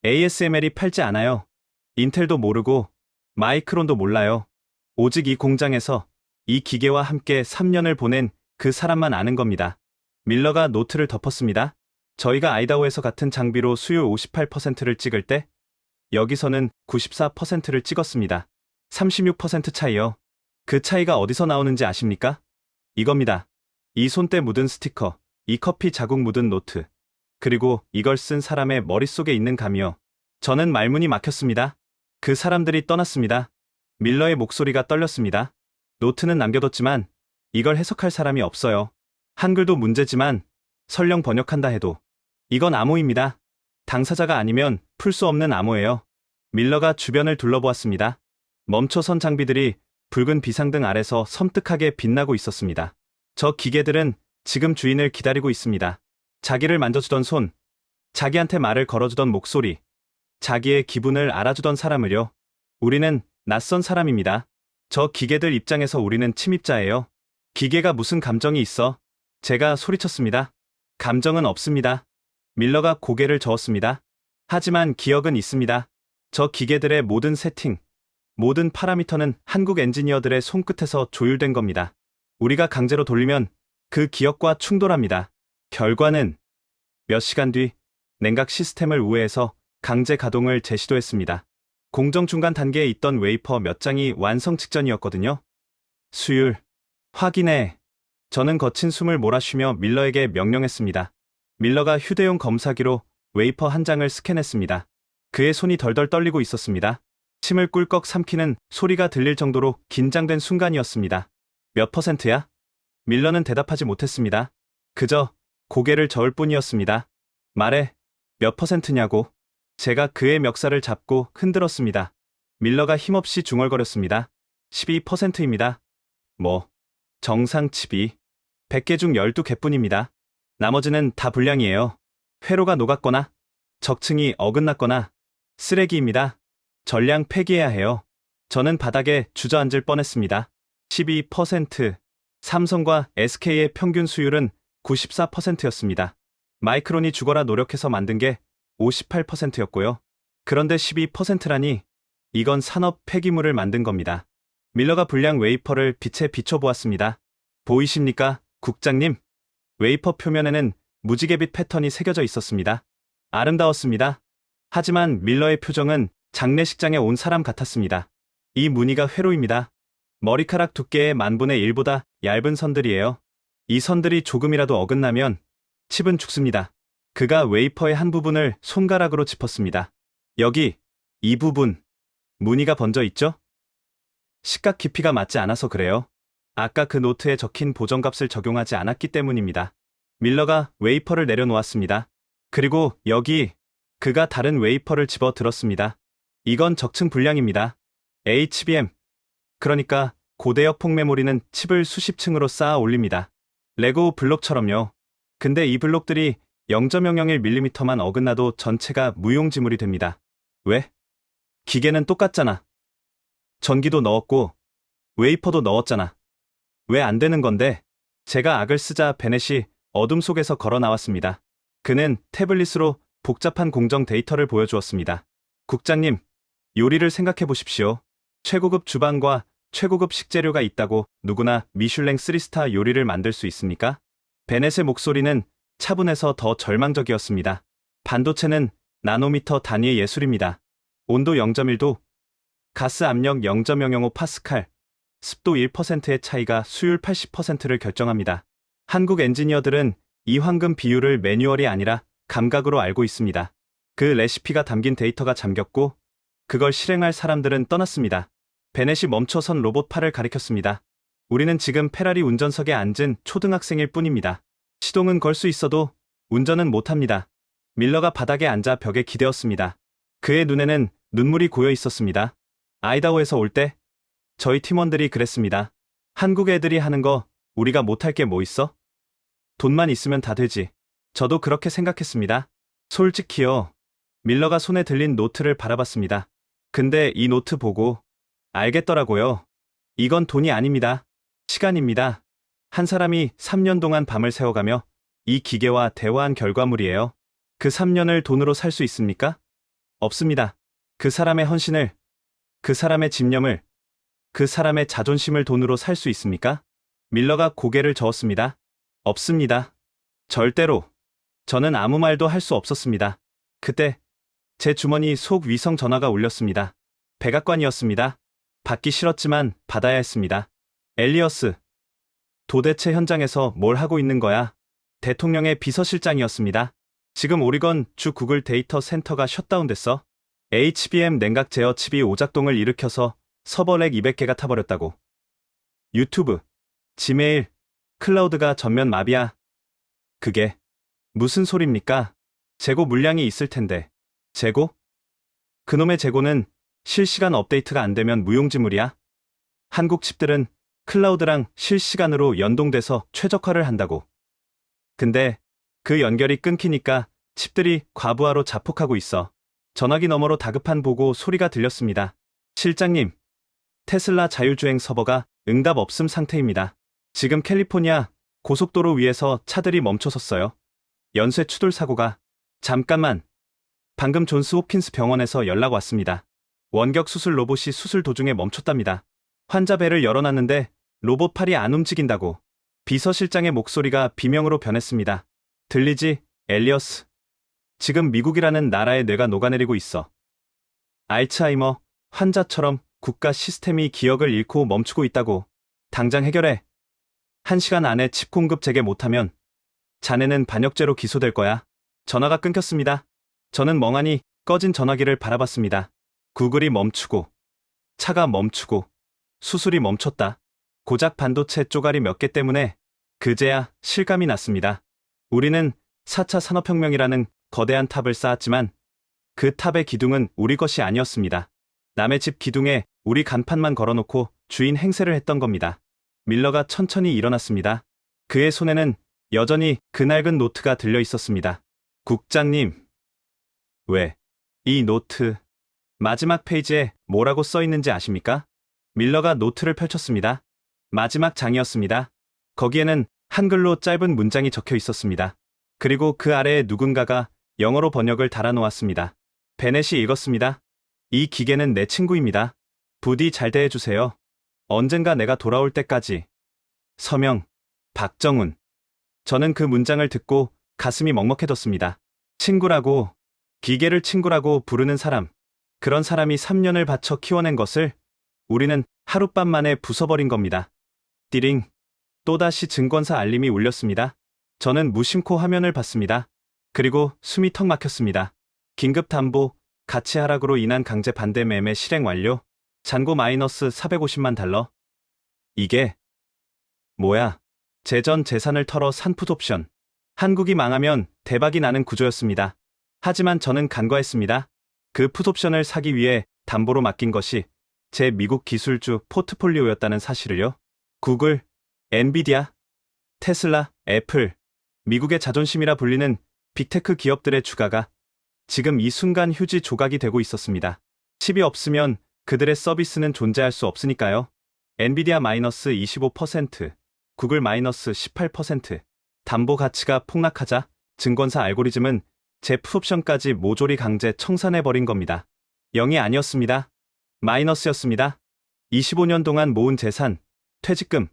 ASML이 팔지 않아요. 인텔도 모르고 마이크론도 몰라요. 오직 이 공장에서 이 기계와 함께 3년을 보낸 그 사람만 아는 겁니다. 밀러가 노트를 덮었습니다. 저희가 아이다호에서 같은 장비로 수율 58%를 찍을 때 여기서는 94%를 찍었습니다. 36% 차이요. 그 차이가 어디서 나오는지 아십니까? 이겁니다. 이 손때 묻은 스티커, 이 커피 자국 묻은 노트, 그리고 이걸 쓴 사람의 머릿속에 있는 감이요. 저는 말문이 막혔습니다. 그 사람들이 떠났습니다. 밀러의 목소리가 떨렸습니다. 노트는 남겨뒀지만 이걸 해석할 사람이 없어요. 한글도 문제지만 설령 번역한다 해도 이건 암호입니다. 당사자가 아니면 풀 수 없는 암호예요. 밀러가 주변을 둘러보았습니다. 멈춰선 장비들이 붉은 비상등 아래서 섬뜩하게 빛나고 있었습니다. 저 기계들은 지금 주인을 기다리고 있습니다. 자기를 만져주던 손, 자기한테 말을 걸어주던 목소리, 자기의 기분을 알아주던 사람을요. 우리는 낯선 사람입니다. 저 기계들 입장에서 우리는 침입자예요. 기계가 무슨 감정이 있어? 제가 소리쳤습니다. 감정은 없습니다. 밀러가 고개를 저었습니다. 하지만 기억은 있습니다. 저 기계들의 모든 세팅, 모든 파라미터는 한국 엔지니어들의 손끝에서 조율된 겁니다. 우리가 강제로 돌리면 그 기억과 충돌합니다. 결과는 몇 시간 뒤 냉각 시스템을 우회해서 강제 가동을 재시도했습니다. 공정 중간 단계에 있던 웨이퍼 몇 장이 완성 직전이었거든요. 수율, 확인해. 저는 거친 숨을 몰아쉬며 밀러에게 명령했습니다. 밀러가 휴대용 검사기로 웨이퍼 한 장을 스캔했습니다. 그의 손이 덜덜 떨리고 있었습니다. 침을 꿀꺽 삼키는 소리가 들릴 정도로 긴장된 순간이었습니다. 몇 %야? 밀러는 대답하지 못했습니다. 그저 고개를 저을 뿐이었습니다. 말해, 몇 %냐고. 제가 그의 멱살을 잡고 흔들었습니다. 밀러가 힘없이 중얼거렸습니다. 12%입니다. 뭐, 정상 칩이 100개 중 12개뿐입니다. 나머지는 다 불량이에요. 회로가 녹았거나, 적층이 어긋났거나, 쓰레기입니다. 전량 폐기해야 해요. 저는 바닥에 주저앉을 뻔했습니다. 12%. 삼성과 SK의 평균 수율은 94%였습니다. 마이크론이 죽어라 노력해서 만든 게 58%였고요. 그런데 12%라니 이건 산업 폐기물을 만든 겁니다. 밀러가 불량 웨이퍼를 빛에 비춰보았습니다. 보이십니까, 국장님? 웨이퍼 표면에는 무지개빛 패턴이 새겨져 있었습니다. 아름다웠습니다. 하지만 밀러의 표정은 장례식장에 온 사람 같았습니다. 이 무늬가 회로입니다. 머리카락 두께의 10,000분의 1보다 얇은 선들이에요. 이 선들이 조금이라도 어긋나면 칩은 죽습니다. 그가 웨이퍼의 한 부분을 손가락으로 짚었습니다. 여기, 이 부분, 무늬가 번져 있죠? 시각 깊이가 맞지 않아서 그래요. 아까 그 노트에 적힌 보정값을 적용하지 않았기 때문입니다. 밀러가 웨이퍼를 내려놓았습니다. 그리고 여기, 그가 다른 웨이퍼를 집어 들었습니다. 이건 적층 불량입니다. HBM. 그러니까 고대역 폭메모리는 칩을 수십 층으로 쌓아 올립니다. 레고 블록처럼요. 근데 이 블록들이 0.001mm만 어긋나도 전체가 무용지물이 됩니다. 왜? 기계는 똑같잖아. 전기도 넣었고 웨이퍼도 넣었잖아. 왜 안 되는 건데? 제가 악을 쓰자 베넷이 어둠 속에서 걸어 나왔습니다. 그는 태블릿으로 복잡한 공정 데이터를 보여주었습니다. 국장님, 요리를 생각해 보십시오. 최고급 주방과 최고급 식재료가 있다고 누구나 미슐랭 3스타 요리를 만들 수 있습니까? 베넷의 목소리는 차분해서 더 절망적이었습니다. 반도체는 나노미터 단위의 예술입니다. 온도 0.1도, 가스 압력 0.005 파스칼, 습도 1%의 차이가 수율 80%를 결정합니다. 한국 엔지니어들은 이 황금 비율을 매뉴얼이 아니라 감각으로 알고 있습니다. 그 레시피가 담긴 데이터가 잠겼고 그걸 실행할 사람들은 떠났습니다. 베넷이 멈춰선 로봇 팔을 가리켰습니다. 우리는 지금 페라리 운전석에 앉은 초등학생일 뿐입니다. 시동은 걸 수 있어도 운전은 못합니다. 밀러가 바닥에 앉아 벽에 기대었습니다. 그의 눈에는 눈물이 고여 있었습니다. 아이다호에서 올 때 저희 팀원들이 그랬습니다. 한국 애들이 하는 거 우리가 못할 게 뭐 있어? 돈만 있으면 다 되지. 저도 그렇게 생각했습니다. 솔직히요. 밀러가 손에 들린 노트를 바라봤습니다. 근데 이 노트 보고 알겠더라고요. 이건 돈이 아닙니다. 시간입니다. 한 사람이 3년 동안 밤을 새워가며 이 기계와 대화한 결과물이에요. 그 3년을 돈으로 살 수 있습니까? 없습니다. 그 사람의 헌신을, 그 사람의 집념을, 그 사람의 자존심을 돈으로 살 수 있습니까? 밀러가 고개를 저었습니다. 없습니다. 절대로. 저는 아무 말도 할 수 없었습니다. 그때 제 주머니 속 위성 전화가 울렸습니다. 백악관이었습니다. 받기 싫었지만 받아야 했습니다. 엘리어스. 도대체 현장에서 뭘 하고 있는 거야? 대통령의 비서실장이었습니다. 지금 오리건 주 구글 데이터 센터가 셧다운됐어. HBM 냉각 제어 칩이 오작동을 일으켜서 서버 렉 200개가 타버렸다고. 유튜브, 지메일, 클라우드가 전면 마비야. 그게 무슨 소립니까? 재고 물량이 있을 텐데. 재고? 그놈의 재고는 실시간 업데이트가 안 되면 무용지물이야. 한국 칩들은 클라우드랑 실시간으로 연동돼서 최적화를 한다고. 근데 그 연결이 끊기니까 칩들이 과부하로 자폭하고 있어. 전화기 너머로 다급한 보고 소리가 들렸습니다. 실장님, 테슬라 자율주행 서버가 응답 없음 상태입니다. 지금 캘리포니아 고속도로 위에서 차들이 멈춰섰어요. 연쇄 추돌 사고가. 잠깐만. 방금 존스 홉킨스 병원에서 연락 왔습니다. 원격 수술 로봇이 수술 도중에 멈췄답니다. 환자 배를 열어놨는데 로봇 팔이 안 움직인다고. 비서실장의 목소리가 비명으로 변했습니다. 들리지, 엘리어스? 지금 미국이라는 나라의 뇌가 녹아내리고 있어. 알츠하이머 환자처럼 국가 시스템이 기억을 잃고 멈추고 있다고. 당장 해결해. 1시간 안에 칩 공급 재개 못하면 자네는 반역죄로 기소될 거야. 전화가 끊겼습니다. 저는 멍하니 꺼진 전화기를 바라봤습니다. 구글이 멈추고, 차가 멈추고, 수술이 멈췄다. 고작 반도체 쪼가리 몇 개 때문에 그제야 실감이 났습니다. 우리는 4차 산업혁명이라는 거대한 탑을 쌓았지만 그 탑의 기둥은 우리 것이 아니었습니다. 남의 집 기둥에 우리 간판만 걸어놓고 주인 행세를 했던 겁니다. 밀러가 천천히 일어났습니다. 그의 손에는 여전히 그 낡은 노트가 들려 있었습니다. 국장님. 왜? 이 노트. 마지막 페이지에 뭐라고 써 있는지 아십니까? 밀러가 노트를 펼쳤습니다. 마지막 장이었습니다. 거기에는 한글로 짧은 문장이 적혀 있었습니다. 그리고 그 아래에 누군가가 영어로 번역을 달아놓았습니다. 베넷이 읽었습니다. 이 기계는 내 친구입니다. 부디 잘 대해주세요. 언젠가 내가 돌아올 때까지. 서명, 박정훈. 저는 그 문장을 듣고 가슴이 먹먹해졌습니다. 친구라고, 기계를 친구라고 부르는 사람. 그런 사람이 3년을 바쳐 키워낸 것을 우리는 하룻밤 만에 부숴버린 겁니다. 띠링. 또다시 증권사 알림이 울렸습니다. 저는 무심코 화면을 봤습니다. 그리고 숨이 턱 막혔습니다. 긴급 담보, 가치 하락으로 인한 강제 반대 매매 실행 완료. 잔고 마이너스 450만 달러. 이게 뭐야? 제 전 재산을 털어 산 풋옵션. 한국이 망하면 대박이 나는 구조였습니다. 하지만 저는 간과했습니다. 그 풋옵션을 사기 위해 담보로 맡긴 것이 제 미국 기술주 포트폴리오였다는 사실을요. 구글, 엔비디아, 테슬라, 애플, 미국의 자존심이라 불리는 빅테크 기업들의 주가가 지금 이 순간 휴지 조각이 되고 있었습니다. 칩이 없으면 그들의 서비스는 존재할 수 없으니까요. 엔비디아 마이너스 25%, 구글 마이너스 18%, 담보 가치가 폭락하자 증권사 알고리즘은 제 풋옵션까지 모조리 강제 청산해버린 겁니다. 0이 아니었습니다. 마이너스였습니다. 25년 동안 모은 재산, 퇴직금,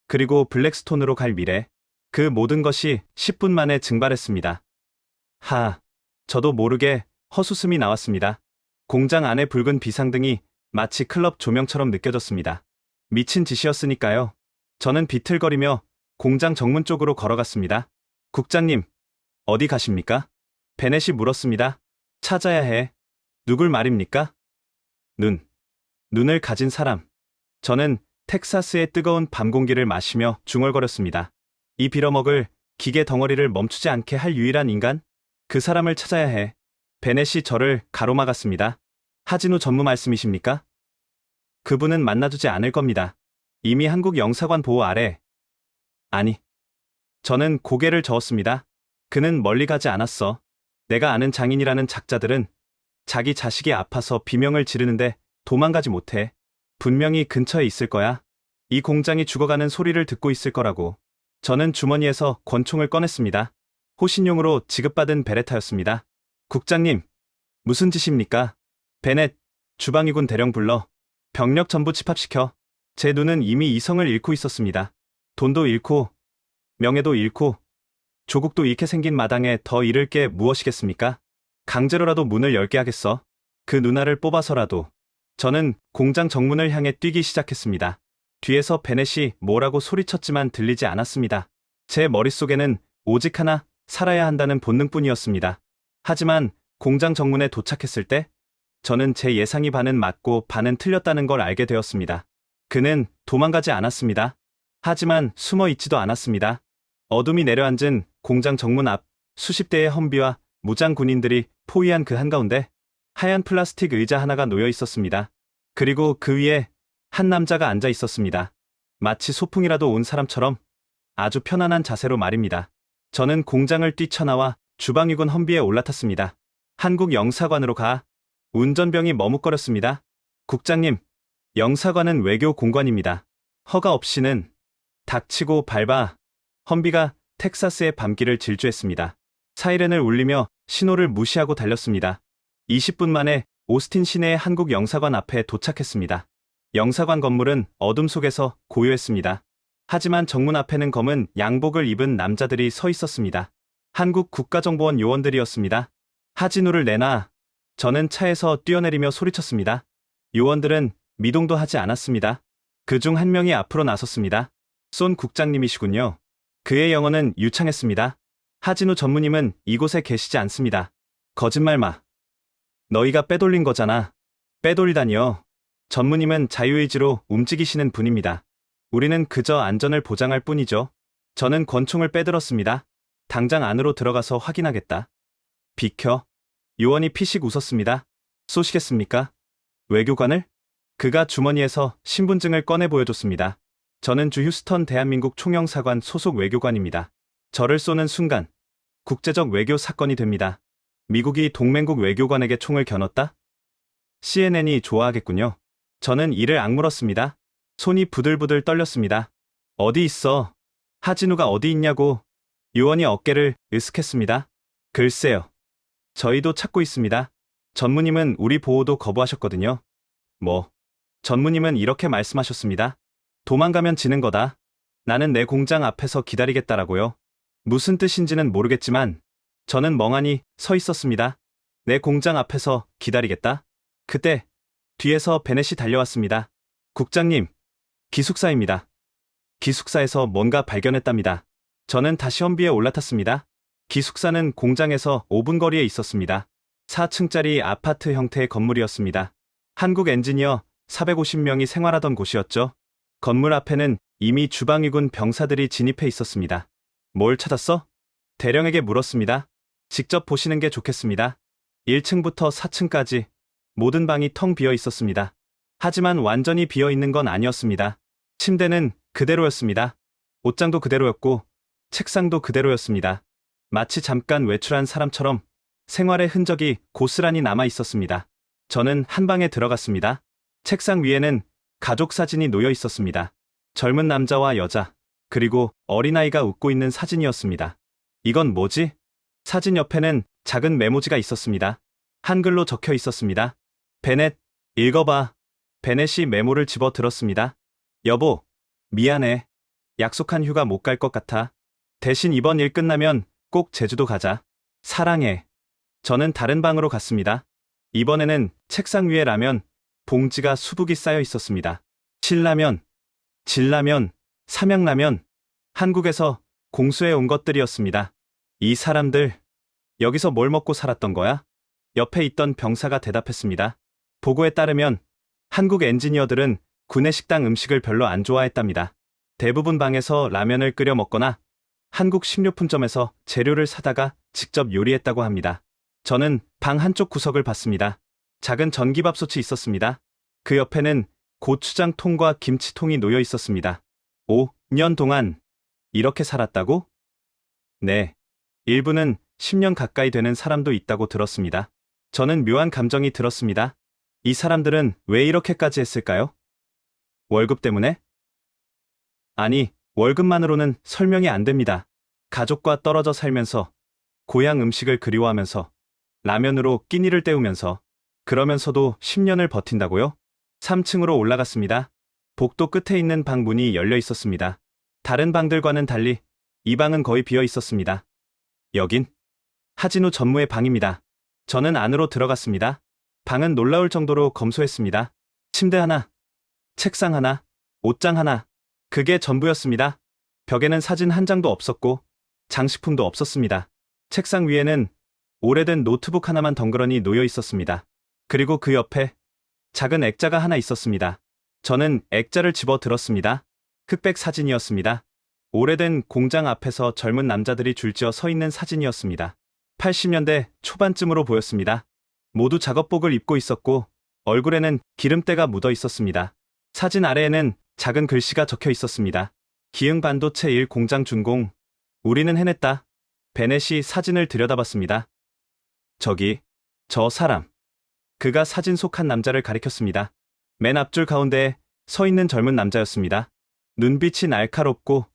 그리고 블랙스톤으로 갈 미래, 그 모든 것이 10분 만에 증발했습니다. 저도 모르게 헛웃음이 나왔습니다. 공장 안의 붉은 비상등이 마치 클럽 조명처럼 느껴졌습니다. 미친 짓이었으니까요. 저는 비틀거리며 공장 정문 쪽으로 걸어갔습니다. 국장님, 어디 가십니까? 베넷이 물었습니다. 찾아야 해. 누굴 말입니까? 눈을 가진 사람. 저는 텍사스의 뜨거운 밤 공기를 마시며 중얼거렸습니다. 이 빌어먹을 기계 덩어리를 멈추지 않게 할 유일한 인간? 그 사람을 찾아야 해. 베넷이 저를 가로막았습니다. 하진우 전무 말씀이십니까? 그분은 만나주지 않을 겁니다. 이미 한국 영사관 보호 아래. 아니. 저는 고개를 저었습니다. 그는 멀리 가지 않았어. 내가 아는 장인이라는 작자들은 자기 자식이 아파서 비명을 지르는데 도망가지 못해. 분명히 근처에 있을 거야. 이 공장이 죽어가는 소리를 듣고 있을 거라고. 저는 주머니에서 권총을 꺼냈습니다. 호신용으로 지급받은 베레타였습니다. 국장님, 무슨 짓입니까? 베넷, 주방위군 대령 불러. 병력 전부 집합시켜. 제 눈은 이미 이성을 잃고 있었습니다. 돈도 잃고, 명예도 잃고, 조국도 잃게 생긴 마당에 더 잃을 게 무엇이겠습니까? 강제로라도 문을 열게 하겠어. 그 누나를 뽑아서라도. 저는 공장 정문을 향해 뛰기 시작했습니다. 뒤에서 베넷이 뭐라고 소리쳤지만 들리지 않았습니다. 제 머릿속에는 오직 하나, 살아야 한다는 본능뿐이었습니다. 하지만 공장 정문에 도착했을 때 저는 제 예상이 반은 맞고 반은 틀렸다는 걸 알게 되었습니다. 그는 도망가지 않았습니다. 하지만 숨어 있지도 않았습니다. 어둠이 내려앉은 공장 정문 앞 수십 대의 험비와 무장 군인들이 포위한 그 한가운데 하얀 플라스틱 의자 하나가 놓여 있었습니다. 그리고 그 위에 한 남자가 앉아 있었습니다. 마치 소풍이라도 온 사람처럼 아주 편안한 자세로 말입니다. 저는 공장을 뛰쳐나와 주방위군 험비에 올라탔습니다. 한국 영사관으로 가. 운전병이 머뭇거렸습니다. 국장님, 영사관은 외교 공관입니다. 허가 없이는. 닥치고 밟아. 험비가 텍사스의 밤길을 질주했습니다. 사이렌을 울리며 신호를 무시하고 달렸습니다. 20분 만에 오스틴 시내의 한국 영사관 앞에 도착했습니다. 영사관 건물은 어둠 속에서 고요했습니다. 하지만 정문 앞에는 검은 양복을 입은 남자들이 서 있었습니다. 한국 국가정보원 요원들이었습니다. 하진우를 내놔. 저는 차에서 뛰어내리며 소리쳤습니다. 요원들은 미동도 하지 않았습니다. 그중 한 명이 앞으로 나섰습니다. 쏜 국장님이시군요. 그의 영어는 유창했습니다. 하진우 전무님은 이곳에 계시지 않습니다. 거짓말 마. 너희가 빼돌린 거잖아. 빼돌리다니요. 전무님은 자유의지로 움직이시는 분입니다. 우리는 그저 안전을 보장할 뿐이죠. 저는 권총을 빼들었습니다. 당장 안으로 들어가서 확인하겠다. 비켜. 요원이 피식 웃었습니다. 쏘시겠습니까? 외교관을? 그가 주머니에서 신분증을 꺼내 보여줬습니다. 저는 주 휴스턴 대한민국 총영사관 소속 외교관입니다. 저를 쏘는 순간 국제적 외교 사건이 됩니다. 미국이 동맹국 외교관에게 총을 겨눴다? CNN이 좋아하겠군요. 저는 이를 악물었습니다. 손이 부들부들 떨렸습니다. 어디 있어? 하진우가 어디 있냐고. 요원이 어깨를 으쓱했습니다. 글쎄요. 저희도 찾고 있습니다. 전무님은 우리 보호도 거부하셨거든요. 뭐? 전무님은 이렇게 말씀하셨습니다. 도망가면 지는 거다. 나는 내 공장 앞에서 기다리겠다라고요. 무슨 뜻인지는 모르겠지만 저는 멍하니 서 있었습니다. 내 공장 앞에서 기다리겠다. 그때 뒤에서 베넷이 달려왔습니다. 국장님, 기숙사입니다. 기숙사에서 뭔가 발견했답니다. 저는 다시 험비에 올라탔습니다. 기숙사는 공장에서 5분 거리에 있었습니다. 4층짜리 아파트 형태의 건물이었습니다. 한국 엔지니어 450명이 생활하던 곳이었죠. 건물 앞에는 이미 주방위군 병사들이 진입해 있었습니다. 뭘 찾았어? 대령에게 물었습니다. 직접 보시는 게 좋겠습니다. 1층부터 4층까지 모든 방이 텅 비어 있었습니다. 하지만 완전히 비어 있는 건 아니었습니다. 침대는 그대로였습니다. 옷장도 그대로였고 책상도 그대로였습니다. 마치 잠깐 외출한 사람처럼 생활의 흔적이 고스란히 남아 있었습니다. 저는 한 방에 들어갔습니다. 책상 위에는 가족 사진이 놓여 있었습니다. 젊은 남자와 여자, 그리고 어린아이가 웃고 있는 사진이었습니다. 이건 뭐지? 사진 옆에는 작은 메모지가 있었습니다. 한글로 적혀 있었습니다. 베넷, 읽어봐. 베넷이 메모를 집어 들었습니다. 여보, 미안해. 약속한 휴가 못 갈 것 같아. 대신 이번 일 끝나면 꼭 제주도 가자. 사랑해. 저는 다른 방으로 갔습니다. 이번에는 책상 위에 라면, 봉지가 수북이 쌓여 있었습니다. 신라면, 진라면, 삼양라면, 한국에서 공수해 온 것들이었습니다. 이 사람들, 여기서 뭘 먹고 살았던 거야? 옆에 있던 병사가 대답했습니다. 보고에 따르면 한국 엔지니어들은 구내식당 음식을 별로 안 좋아했답니다. 대부분 방에서 라면을 끓여 먹거나 한국 식료품점에서 재료를 사다가 직접 요리했다고 합니다. 저는 방 한쪽 구석을 봤습니다. 작은 전기밥솥이 있었습니다. 그 옆에는 고추장통과 김치통이 놓여 있었습니다. 5년 동안 이렇게 살았다고? 네. 일부는 10년 가까이 되는 사람도 있다고 들었습니다. 저는 묘한 감정이 들었습니다. 이 사람들은 왜 이렇게까지 했을까요? 월급 때문에? 아니, 월급만으로는 설명이 안 됩니다. 가족과 떨어져 살면서, 고향 음식을 그리워하면서, 라면으로 끼니를 때우면서, 그러면서도 10년을 버틴다고요? 3층으로 올라갔습니다. 복도 끝에 있는 방 문이 열려 있었습니다. 다른 방들과는 달리 이 방은 거의 비어 있었습니다. 여긴 하진우 전무의 방입니다. 저는 안으로 들어갔습니다. 방은 놀라울 정도로 검소했습니다. 침대 하나, 책상 하나, 옷장 하나, 그게 전부였습니다. 벽에는 사진 한 장도 없었고 장식품도 없었습니다. 책상 위에는 오래된 노트북 하나만 덩그러니 놓여 있었습니다. 그리고 그 옆에 작은 액자가 하나 있었습니다. 저는 액자를 집어 들었습니다. 흑백 사진이었습니다. 오래된 공장 앞에서 젊은 남자들이 줄지어 서 있는 사진이었습니다. 80년대 초반쯤으로 보였습니다. 모두 작업복을 입고 있었고 얼굴에는 기름때가 묻어 있었습니다. 사진 아래에는 작은 글씨가 적혀 있었습니다. 기흥 반도체 1 공장 준공. 우리는 해냈다. 베넷이 사진을 들여다봤습니다. 저기, 저 사람. 그가 사진 속 한 남자를 가리켰습니다. 맨 앞줄 가운데에 서 있는 젊은 남자였습니다. 눈빛이 날카롭고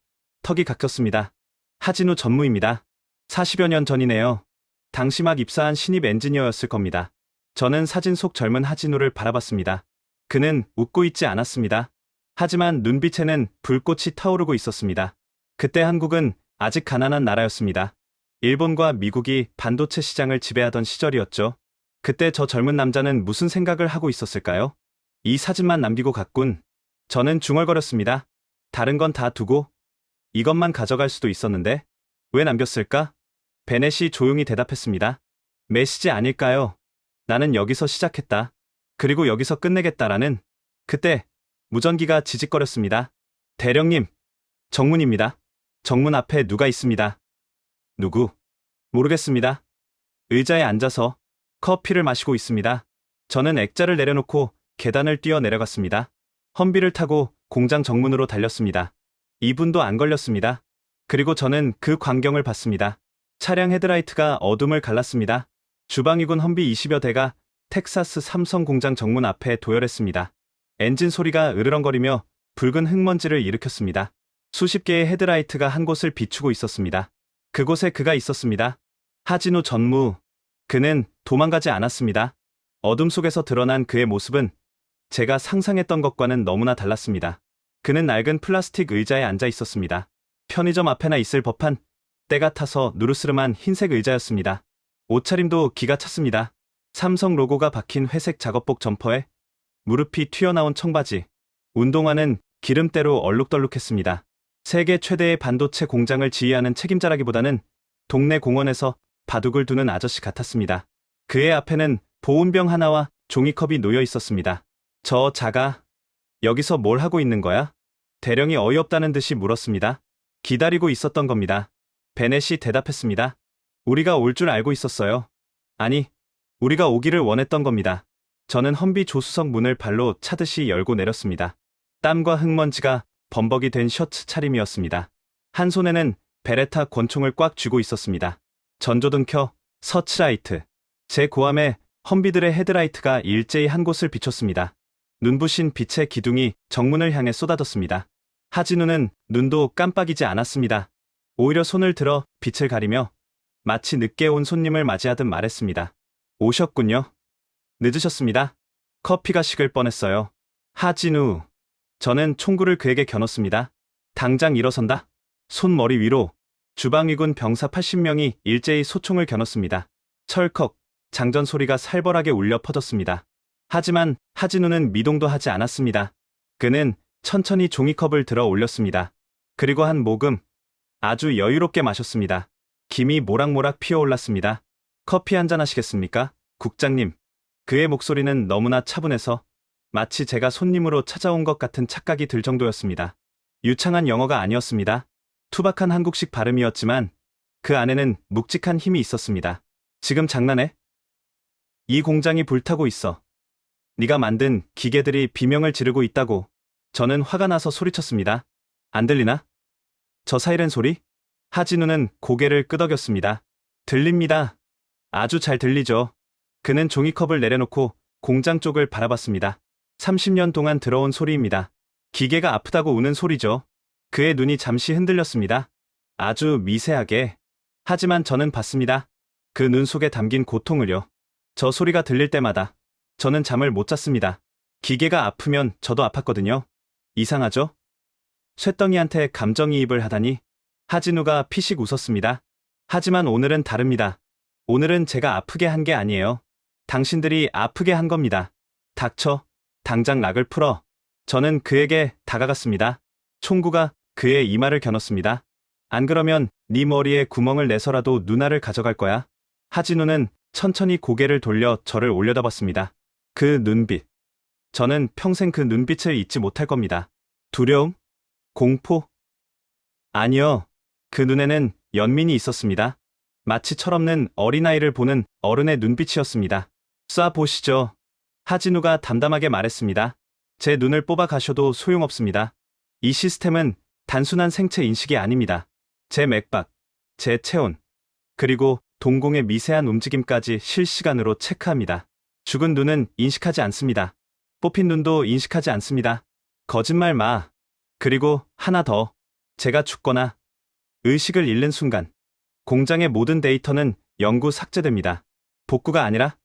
턱이 각혔습니다. 하진우 전무입니다. 40여 년 전이네요. 당시 막 입사한 신입 엔지니어였을 겁니다. 저는 사진 속 젊은 하진우를 바라봤습니다. 그는 웃고 있지 않았습니다. 하지만 눈빛에는 불꽃이 타오르고 있었습니다. 그때 한국은 아직 가난한 나라였습니다. 일본과 미국이 반도체 시장을 지배하던 시절이었죠. 그때 저 젊은 남자는 무슨 생각을 하고 있었을까요? 이 사진만 남기고 갔군. 저는 중얼거렸습니다. 다른 건 다 두고 이것만 가져갈 수도 있었는데 왜 남겼을까? 베넷이 조용히 대답했습니다. 메시지 아닐까요? 나는 여기서 시작했다. 그리고 여기서 끝내겠다라는. 그때 무전기가 지직거렸습니다. 대령님, 정문입니다. 정문 앞에 누가 있습니다. 누구? 모르겠습니다. 의자에 앉아서 커피를 마시고 있습니다. 저는 액자를 내려놓고 계단을 뛰어 내려갔습니다. 험비를 타고 공장 정문으로 달렸습니다. 2분도 안 걸렸습니다. 그리고 저는 그 광경을 봤습니다. 차량 헤드라이트가 어둠을 갈랐습니다. 주방위군 험비 20여 대가 텍사스 삼성 공장 정문 앞에 도열했습니다. 엔진 소리가 으르렁거리며 붉은 흙먼지를 일으켰습니다. 수십 개의 헤드라이트가 한 곳을 비추고 있었습니다. 그곳에 그가 있었습니다. 하진우 전무. 그는 도망가지 않았습니다. 어둠 속에서 드러난 그의 모습은 제가 상상했던 것과는 너무나 달랐습니다. 그는 낡은 플라스틱 의자에 앉아 있었습니다. 편의점 앞에나 있을 법한 때가 타서 누르스름한 흰색 의자였습니다. 옷차림도 기가 찼습니다. 삼성 로고가 박힌 회색 작업복 점퍼에 무릎이 튀어나온 청바지, 운동화는 기름때로 얼룩덜룩했습니다. 세계 최대의 반도체 공장을 지휘하는 책임자라기보다는 동네 공원에서 바둑을 두는 아저씨 같았습니다. 그의 앞에는 보온병 하나와 종이컵이 놓여 있었습니다. 저 자가 여기서 뭘 하고 있는 거야? 대령이 어이없다는 듯이 물었습니다. 기다리고 있었던 겁니다. 베넷이 대답했습니다. 우리가 올 줄 알고 있었어요. 아니, 우리가 오기를 원했던 겁니다. 저는 험비 조수석 문을 발로 차듯이 열고 내렸습니다. 땀과 흙먼지가 범벅이 된 셔츠 차림이었습니다. 한 손에는 베레타 권총을 꽉 쥐고 있었습니다. 전조등 켜, 서치라이트. 제 고함에 험비들의 헤드라이트가 일제히 한 곳을 비췄습니다. 눈부신 빛의 기둥이 정문을 향해 쏟아졌습니다. 하진우는 눈도 깜빡이지 않았습니다. 오히려 손을 들어 빛을 가리며 마치 늦게 온 손님을 맞이하듯 말했습니다. 오셨군요. 늦으셨습니다. 커피가 식을 뻔했어요. 하진우. 저는 총구를 그에게 겨눴습니다. 당장 일어선다. 손머리 위로. 주방위군 병사 80명이 일제히 소총을 겨눴습니다. 철컥, 장전 소리가 살벌하게 울려 퍼졌습니다. 하지만 하진우는 미동도 하지 않았습니다. 그는 천천히 종이컵을 들어 올렸습니다. 그리고 한 모금, 아주 여유롭게 마셨습니다. 김이 모락모락 피어올랐습니다. 커피 한잔 하시겠습니까, 국장님? 그의 목소리는 너무나 차분해서 마치 제가 손님으로 찾아온 것 같은 착각이 들 정도였습니다. 유창한 영어가 아니었습니다. 투박한 한국식 발음이었지만 그 안에는 묵직한 힘이 있었습니다. 지금 장난해? 이 공장이 불타고 있어. 네가 만든 기계들이 비명을 지르고 있다고. 저는 화가 나서 소리쳤습니다. 안 들리나? 저 사이렌 소리? 하진우는 고개를 끄덕였습니다. 들립니다. 아주 잘 들리죠. 그는 종이컵을 내려놓고 공장 쪽을 바라봤습니다. 30년 동안 들어온 소리입니다. 기계가 아프다고 우는 소리죠. 그의 눈이 잠시 흔들렸습니다. 아주 미세하게. 하지만 저는 봤습니다. 그 눈 속에 담긴 고통을요. 저 소리가 들릴 때마다 저는 잠을 못 잤습니다. 기계가 아프면 저도 아팠거든요. 이상하죠? 쇳덩이한테 감정이입을 하다니. 하진우가 피식 웃었습니다. 하지만 오늘은 다릅니다. 오늘은 제가 아프게 한 게 아니에요. 당신들이 아프게 한 겁니다. 닥쳐. 당장 락을 풀어. 저는 그에게 다가갔습니다. 총구가 그의 이마를 겨눴습니다. 안 그러면 네 머리에 구멍을 내서라도 누나를 가져갈 거야. 하진우는 천천히 고개를 돌려 저를 올려다봤습니다. 그 눈빛. 저는 평생 그 눈빛을 잊지 못할 겁니다. 두려움? 공포? 아니요. 그 눈에는 연민이 있었습니다. 마치 철없는 어린아이를 보는 어른의 눈빛이었습니다. 쏴보시죠. 하진우가 담담하게 말했습니다. 제 눈을 뽑아 가셔도 소용없습니다. 이 시스템은 단순한 생체 인식이 아닙니다. 제 맥박, 제 체온, 그리고 동공의 미세한 움직임까지 실시간으로 체크합니다. 죽은 눈은 인식하지 않습니다. 뽑힌 눈도 인식하지 않습니다. 거짓말 마. 그리고 하나 더. 제가 죽거나 의식을 잃는 순간 공장의 모든 데이터는 영구 삭제됩니다. 복구가 아니라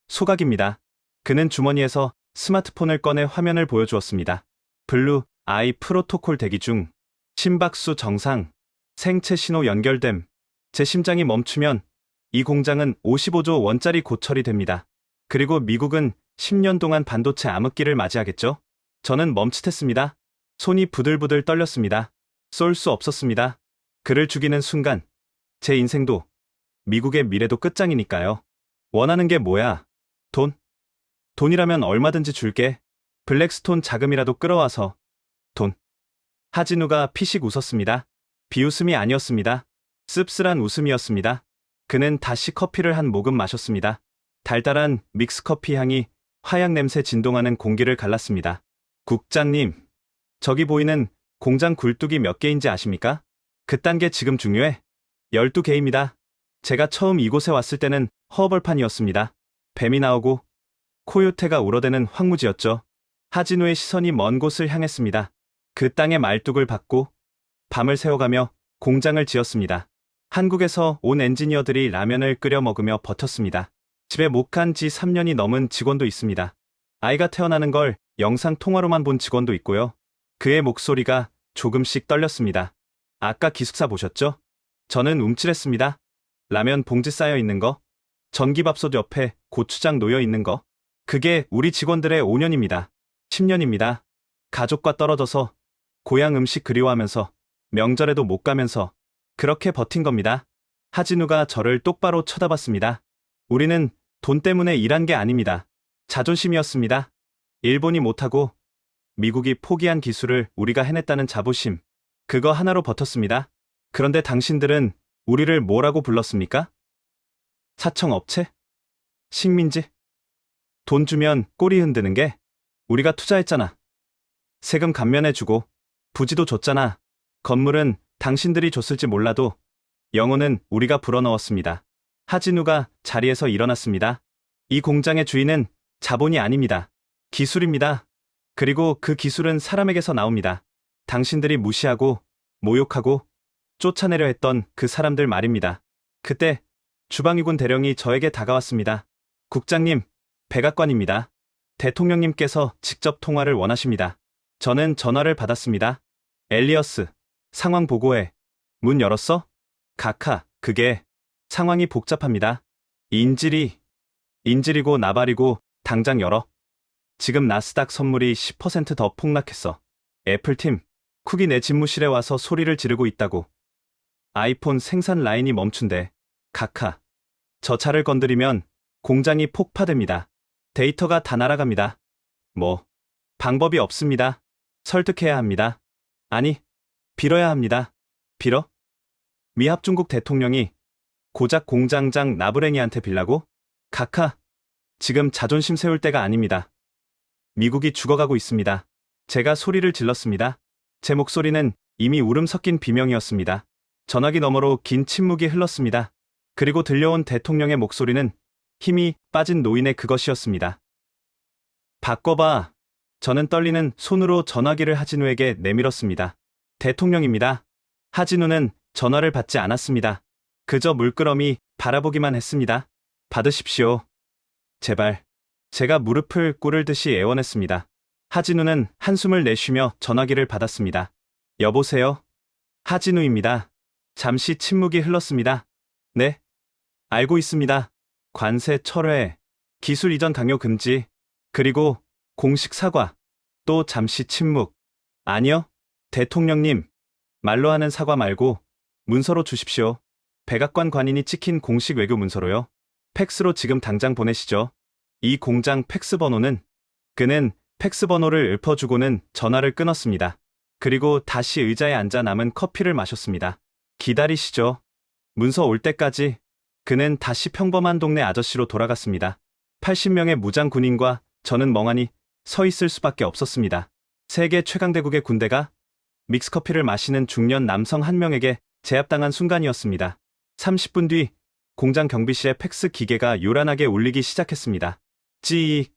소각입니다. 그는 주머니에서 스마트폰을 꺼내 화면을 보여주었습니다. 블루 아이 프로토콜 대기 중. 심박수 정상. 생체 신호 연결됨. 제 심장이 멈추면 이 공장은 55조 원짜리 고철이 됩니다. 그리고 미국은 10년 동안 반도체 암흑기를 맞이하겠죠? 저는 멈칫했습니다. 손이 부들부들 떨렸습니다. 쏠 수 없었습니다. 그를 죽이는 순간 제 인생도 미국의 미래도 끝장이니까요. 원하는 게 뭐야? 돈? 돈이라면 얼마든지 줄게. 블랙스톤 자금이라도 끌어와서. 돈. 하진우가 피식 웃었습니다. 비웃음이 아니었습니다. 씁쓸한 웃음이었습니다. 그는 다시 커피를 한 모금 마셨습니다. 달달한 믹스커피 향이 화약 냄새 진동하는 공기를 갈랐습니다. 국장님, 저기 보이는 공장 굴뚝이 몇 개인지 아십니까? 그딴 게 지금 중요해? 12개입니다. 제가 처음 이곳에 왔을 때는 허벌판이었습니다. 뱀이 나오고 코요테가 울어대는 황무지였죠. 하진우의 시선이 먼 곳을 향했습니다. 그 땅의 말뚝을 밟고 밤을 새워가며 공장을 지었습니다. 한국에서 온 엔지니어들이 라면을 끓여 먹으며 버텼습니다. 집에 못 간 지 3년이 넘은 직원도 있습니다. 아이가 태어나는 걸 영상 통화로만 본 직원도 있고요. 그의 목소리가 조금씩 떨렸습니다. 아까 기숙사 보셨죠? 저는 움찔했습니다. 라면 봉지 쌓여 있는 거, 전기밥솥 옆에 고추장 놓여 있는 거. 그게 우리 직원들의 5년입니다. 10년입니다. 가족과 떨어져서 고향 음식 그리워하면서 명절에도 못 가면서 그렇게 버틴 겁니다. 하진우가 저를 똑바로 쳐다봤습니다. 우리는 돈 때문에 일한 게 아닙니다. 자존심이었습니다. 일본이 못하고 미국이 포기한 기술을 우리가 해냈다는 자부심. 그거 하나로 버텼습니다. 그런데 당신들은 우리를 뭐라고 불렀습니까? 사청업체? 식민지? 돈 주면 꼬리 흔드는 게 우리가 투자했잖아. 세금 감면해주고 부지도 줬잖아. 건물은 당신들이 줬을지 몰라도 영혼은 우리가 불어넣었습니다. 하진우가 자리에서 일어났습니다. 이 공장의 주인은 자본이 아닙니다. 기술입니다. 그리고 그 기술은 사람에게서 나옵니다. 당신들이 무시하고 모욕하고 쫓아내려 했던 그 사람들 말입니다. 그때 주방위군 대령이 저에게 다가왔습니다. 국장님, 백악관입니다. 대통령님께서 직접 통화를 원하십니다. 저는 전화를 받았습니다. 엘리어스, 상황 보고해. 문 열었어? 카카, 그게 상황이 복잡합니다. 인질이고 나발이고 당장 열어. 지금 나스닥 선물이 10% 더 폭락했어. 애플팀, 쿡이 내 집무실에 와서 소리를 지르고 있다고. 아이폰 생산 라인이 멈춘대. 카카, 저 차를 건드리면 공장이 폭파됩니다. 데이터가 다 날아갑니다. 방법이 없습니다. 설득해야 합니다. 아니, 빌어야 합니다. 빌어? 미합 중국 대통령이 고작 공장장 나부랭이한테 빌라고? 카카, 지금 자존심 세울 때가 아닙니다. 미국이 죽어가고 있습니다. 제가 소리를 질렀습니다. 제 목소리는 이미 울음 섞인 비명이었습니다. 전화기 너머로 긴 침묵이 흘렀습니다. 그리고 들려온 대통령의 목소리는 힘이 빠진 노인의 그것이었습니다. 바꿔봐. 저는 떨리는 손으로 전화기를 하진우에게 내밀었습니다. 대통령입니다. 하진우는 전화를 받지 않았습니다. 그저 물끄러미 바라보기만 했습니다. 받으십시오. 제발. 제가 무릎을 꿇을듯이 애원했습니다. 하진우는 한숨을 내쉬며 전화기를 받았습니다. 여보세요? 하진우입니다. 잠시 침묵이 흘렀습니다. 네? 알고 있습니다. 관세 철회, 기술 이전 강요 금지, 그리고 공식 사과. 또 잠시 침묵. 아니요. 대통령님. 말로 하는 사과 말고 문서로 주십시오. 백악관 관인이 찍힌 공식 외교 문서로요. 팩스로 지금 당장 보내시죠. 이 공장 팩스 번호는. 그는 팩스 번호를 읊어주고는 전화를 끊었습니다. 그리고 다시 의자에 앉아 남은 커피를 마셨습니다. 기다리시죠. 문서 올 때까지. 그는 다시 평범한 동네 아저씨로 돌아갔습니다. 80명의 무장 군인과 저는 멍하니 서 있을 수밖에 없었습니다. 세계 최강대국의 군대가 믹스커피를 마시는 중년 남성 한 명에게 제압당한 순간이었습니다. 30분 뒤 공장 경비실의 팩스 기계가 요란하게 울리기 시작했습니다. 찌익,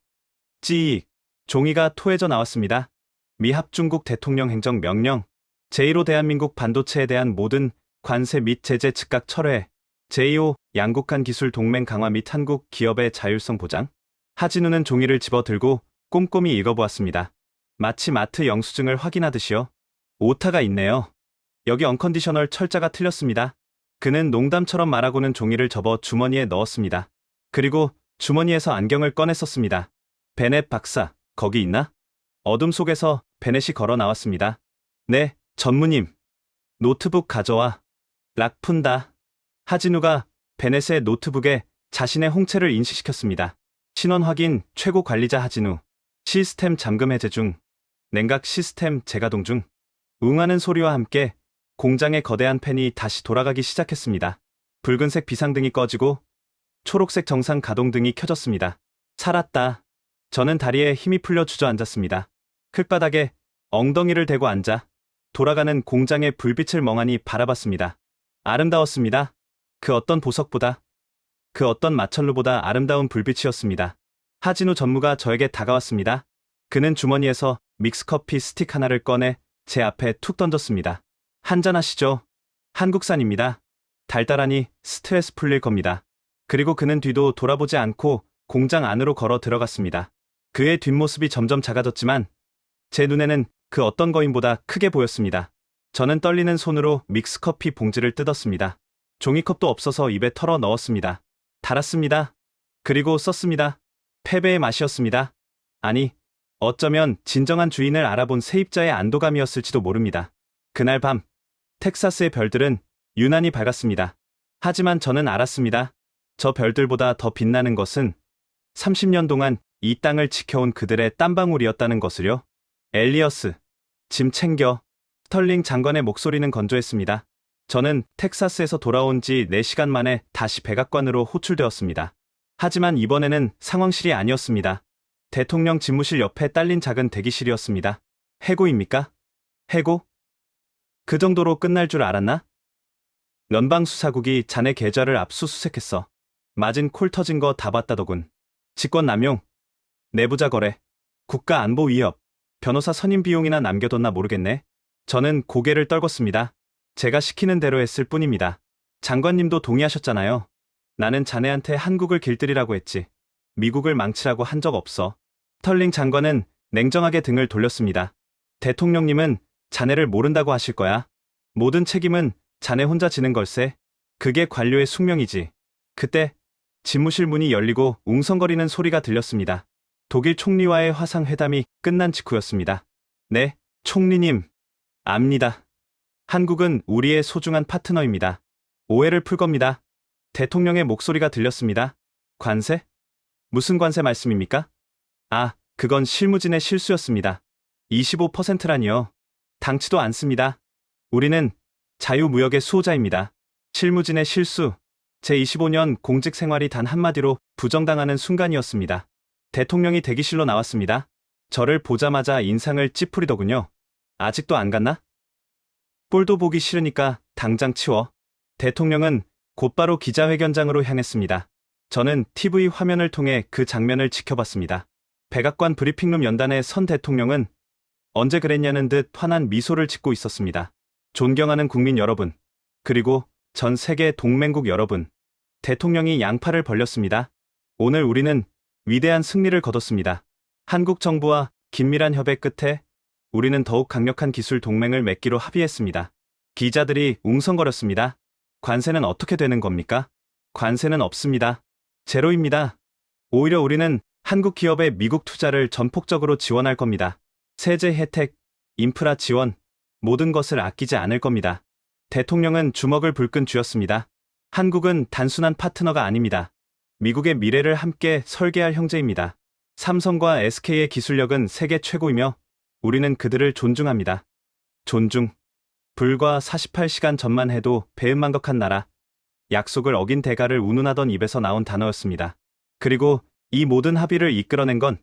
찌익. 종이가 토해져 나왔습니다. 미합 중국 대통령 행정 명령. 제1호 대한민국 반도체에 대한 모든 관세 및 제재 즉각 철회. 제2호 양국 간 기술 동맹 강화 및 한국 기업의 자율성 보장. 하진우는 종이를 집어들고 꼼꼼히 읽어보았습니다. 마치 마트 영수증을 확인하듯이요. 오타가 있네요. 여기 언컨디셔널 철자가 틀렸습니다. 그는 농담처럼 말하고는 종이를 접어 주머니에 넣었습니다. 그리고 주머니에서 안경을 꺼냈었습니다. 베넷 박사, 거기 있나? 어둠 속에서 베넷이 걸어 나왔습니다. 네, 전무님. 노트북 가져와. 락 푼다. 하진우가 베넷의 노트북에 자신의 홍채를 인식시켰습니다. 신원 확인, 최고 관리자 하진우. 시스템 잠금 해제 중. 냉각 시스템 재가동 중. 웅하는 소리와 함께 공장의 거대한 팬이 다시 돌아가기 시작했습니다. 붉은색 비상등이 꺼지고 초록색 정상 가동 등이 켜졌습니다. 살았다. 저는 다리에 힘이 풀려 주저앉았습니다. 흙바닥에 엉덩이를 대고 앉아 돌아가는 공장의 불빛을 멍하니 바라봤습니다. 아름다웠습니다. 그 어떤 보석보다, 그 어떤 마천루보다 아름다운 불빛이었습니다. 하진우 전무가 저에게 다가왔습니다. 그는 주머니에서 믹스커피 스틱 하나를 꺼내 제 앞에 툭 던졌습니다. 한잔하시죠. 한국산입니다. 달달하니 스트레스 풀릴 겁니다. 그리고 그는 뒤도 돌아보지 않고 공장 안으로 걸어 들어갔습니다. 그의 뒷모습이 점점 작아졌지만 제 눈에는 그 어떤 거인보다 크게 보였습니다. 저는 떨리는 손으로 믹스커피 봉지를 뜯었습니다. 종이컵도 없어서 입에 털어 넣었습니다. 달았습니다. 그리고 썼습니다. 패배의 맛이었습니다. 아니, 어쩌면 진정한 주인을 알아본 세입자의 안도감이었을지도 모릅니다. 그날 밤, 텍사스의 별들은 유난히 밝았습니다. 하지만 저는 알았습니다. 저 별들보다 더 빛나는 것은 30년 동안 이 땅을 지켜온 그들의 땀방울이었다는 것을요. 엘리어스, 짐 챙겨. 스털링 장관의 목소리는 건조했습니다. 저는 텍사스에서 돌아온 지 4시간 만에 다시 백악관으로 호출되었습니다. 하지만 이번에는 상황실이 아니었습니다. 대통령 집무실 옆에 딸린 작은 대기실이었습니다. 해고입니까? 해고? 그 정도로 끝날 줄 알았나? 연방수사국이 자네 계좌를 압수수색했어. 맞은 콜 터진 거 다 봤다더군. 직권남용, 내부자 거래, 국가안보 위협, 변호사 선임 비용이나 남겨뒀나 모르겠네. 저는 고개를 떨궜습니다. 제가 시키는 대로 했을 뿐입니다. 장관님도 동의하셨잖아요. 나는 자네한테 한국을 길들이라고 했지. 미국을 망치라고 한 적 없어. 스털링 장관은 냉정하게 등을 돌렸습니다. 대통령님은 자네를 모른다고 하실 거야. 모든 책임은 자네 혼자 지는 걸세. 그게 관료의 숙명이지. 그때 집무실 문이 열리고 웅성거리는 소리가 들렸습니다. 독일 총리와의 화상회담이 끝난 직후였습니다. 네, 총리님. 압니다. 한국은 우리의 소중한 파트너입니다. 오해를 풀 겁니다. 대통령의 목소리가 들렸습니다. 관세? 무슨 관세 말씀입니까? 아, 그건 실무진의 실수였습니다. 25%라니요. 당치도 않습니다. 우리는 자유무역의 수호자입니다. 실무진의 실수. 제 25년 공직 생활이 단 한마디로 부정당하는 순간이었습니다. 대통령이 대기실로 나왔습니다. 저를 보자마자 인상을 찌푸리더군요. 아직도 안 갔나? 꼴도 보기 싫으니까 당장 치워. 대통령은 곧바로 기자회견장으로 향했습니다. 저는 TV 화면을 통해 그 장면을 지켜봤습니다. 백악관 브리핑룸 연단에 선 대통령은 언제 그랬냐는 듯 환한 미소를 짓고 있었습니다. 존경하는 국민 여러분, 그리고 전 세계 동맹국 여러분. 대통령이 양팔을 벌렸습니다. 오늘 우리는 위대한 승리를 거뒀습니다. 한국 정부와 긴밀한 협의 끝에 우리는 더욱 강력한 기술 동맹을 맺기로 합의했습니다. 기자들이 웅성거렸습니다. 관세는 어떻게 되는 겁니까? 관세는 없습니다. 제로입니다. 오히려 우리는 한국 기업의 미국 투자를 전폭적으로 지원할 겁니다. 세제 혜택, 인프라 지원, 모든 것을 아끼지 않을 겁니다. 대통령은 주먹을 불끈 쥐었습니다. 한국은 단순한 파트너가 아닙니다. 미국의 미래를 함께 설계할 형제입니다. 삼성과 SK의 기술력은 세계 최고이며 우리는 그들을 존중합니다. 존중. 불과 48시간 전만 해도 배은망덕한 나라. 약속을 어긴 대가를 운운하던 입에서 나온 단어였습니다. 그리고 이 모든 합의를 이끌어낸 건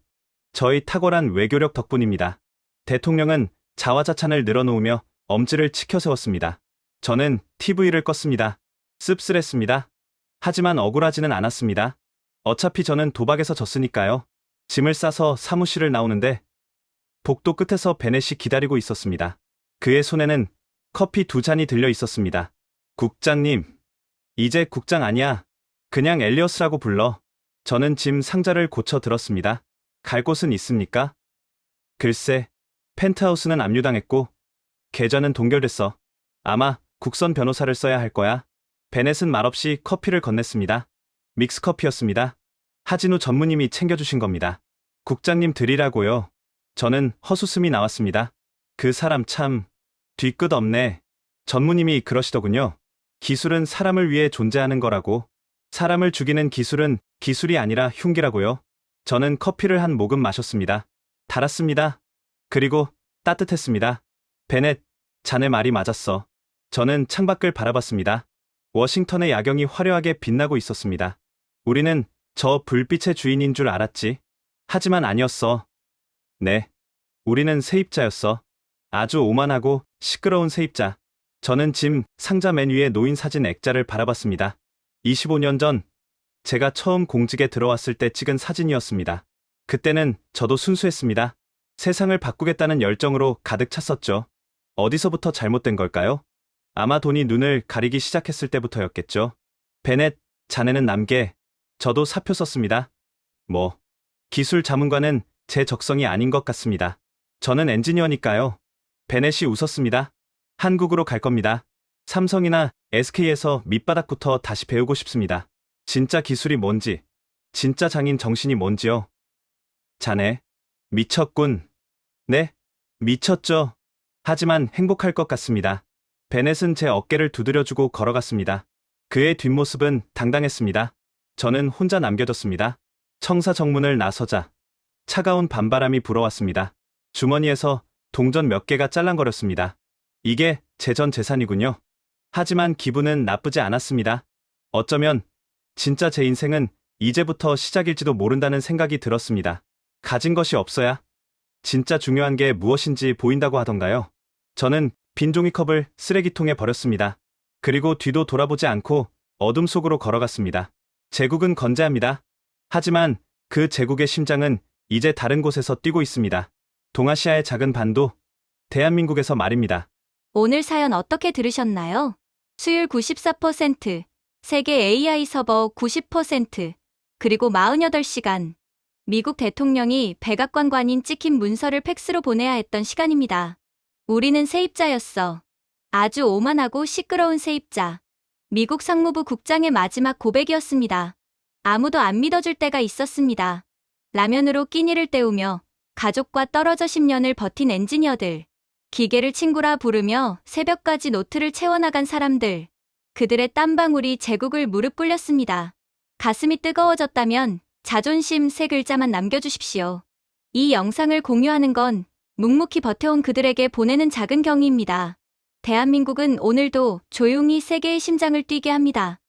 저희 탁월한 외교력 덕분입니다. 대통령은 자화자찬을 늘어놓으며 엄지를 치켜세웠습니다. 저는 TV를 껐습니다. 씁쓸했습니다. 하지만 억울하지는 않았습니다. 어차피 저는 도박에서 졌으니까요. 짐을 싸서 사무실을 나오는데 복도 끝에서 베넷이 기다리고 있었습니다. 그의 손에는 커피 2잔이 들려 있었습니다. 국장님, 이제 국장 아니야. 그냥 엘리어스라고 불러. 저는 짐 상자를 고쳐 들었습니다. 갈 곳은 있습니까? 글쎄, 펜트하우스는 압류당했고 계좌는 동결됐어. 아마 국선 변호사를 써야 할 거야. 베넷은 말없이 커피를 건넸습니다. 믹스커피였습니다. 하진우 전무님이 챙겨주신 겁니다. 국장님 드리라고요. 저는 헛웃음이 나왔습니다. 그 사람 참 뒤끝 없네. 전무님이 그러시더군요. 기술은 사람을 위해 존재하는 거라고. 사람을 죽이는 기술은 기술이 아니라 흉기라고요. 저는 커피를 한 모금 마셨습니다. 달았습니다. 그리고 따뜻했습니다. 베넷, 자네 말이 맞았어. 저는 창밖을 바라봤습니다. 워싱턴의 야경이 화려하게 빛나고 있었습니다. 우리는 저 불빛의 주인인 줄 알았지. 하지만 아니었어. 네. 우리는 세입자였어. 아주 오만하고 시끄러운 세입자. 저는 짐 상자 맨 위에 놓인 사진 액자를 바라봤습니다. 25년 전 제가 처음 공직에 들어왔을 때 찍은 사진이었습니다. 그때는 저도 순수했습니다. 세상을 바꾸겠다는 열정으로 가득 찼었죠. 어디서부터 잘못된 걸까요? 아마 돈이 눈을 가리기 시작했을 때부터였겠죠. 베넷, 자네는 남계, 저도 사표 썼습니다. 기술 자문관은 제 적성이 아닌 것 같습니다. 저는 엔지니어니까요. 베넷이 웃었습니다. 한국으로 갈 겁니다. 삼성이나 SK에서 밑바닥부터 다시 배우고 싶습니다. 진짜 기술이 뭔지, 진짜 장인 정신이 뭔지요. 자네, 미쳤군. 네, 미쳤죠. 하지만 행복할 것 같습니다. 베넷은 제 어깨를 두드려주고 걸어갔습니다. 그의 뒷모습은 당당했습니다. 저는 혼자 남겨졌습니다. 청사 정문을 나서자 차가운 밤바람이 불어왔습니다. 주머니에서 동전 몇 개가 짤랑거렸습니다. 이게 제 전 재산이군요. 하지만 기분은 나쁘지 않았습니다. 어쩌면 진짜 제 인생은 이제부터 시작일지도 모른다는 생각이 들었습니다. 가진 것이 없어야 진짜 중요한 게 무엇인지 보인다고 하던가요. 저는 빈 종이컵을 쓰레기통에 버렸습니다. 그리고 뒤도 돌아보지 않고 어둠 속으로 걸어갔습니다. 제국은 건재합니다. 하지만 그 제국의 심장은 이제 다른 곳에서 뛰고 있습니다. 동아시아의 작은 반도, 대한민국에서 말입니다. 오늘 사연 어떻게 들으셨나요? 수율 94%, 세계 AI 서버 90%, 그리고 48시간. 미국 대통령이 백악관관인 찍힌 문서를 팩스로 보내야 했던 시간입니다. 우리는 세입자였어. 아주 오만하고 시끄러운 세입자. 미국 상무부 국장의 마지막 고백이었습니다. 아무도 안 믿어줄 때가 있었습니다. 라면으로 끼니를 때우며 가족과 떨어져 10년을 버틴 엔지니어들. 기계를 친구라 부르며 새벽까지 노트를 채워나간 사람들. 그들의 땀방울이 제국을 무릎 꿇렸습니다. 가슴이 뜨거워졌다면 자존심 3글자만 남겨주십시오. 이 영상을 공유하는 건 묵묵히 버텨온 그들에게 보내는 작은 경의입니다. 대한민국은 오늘도 조용히 세계의 심장을 뛰게 합니다.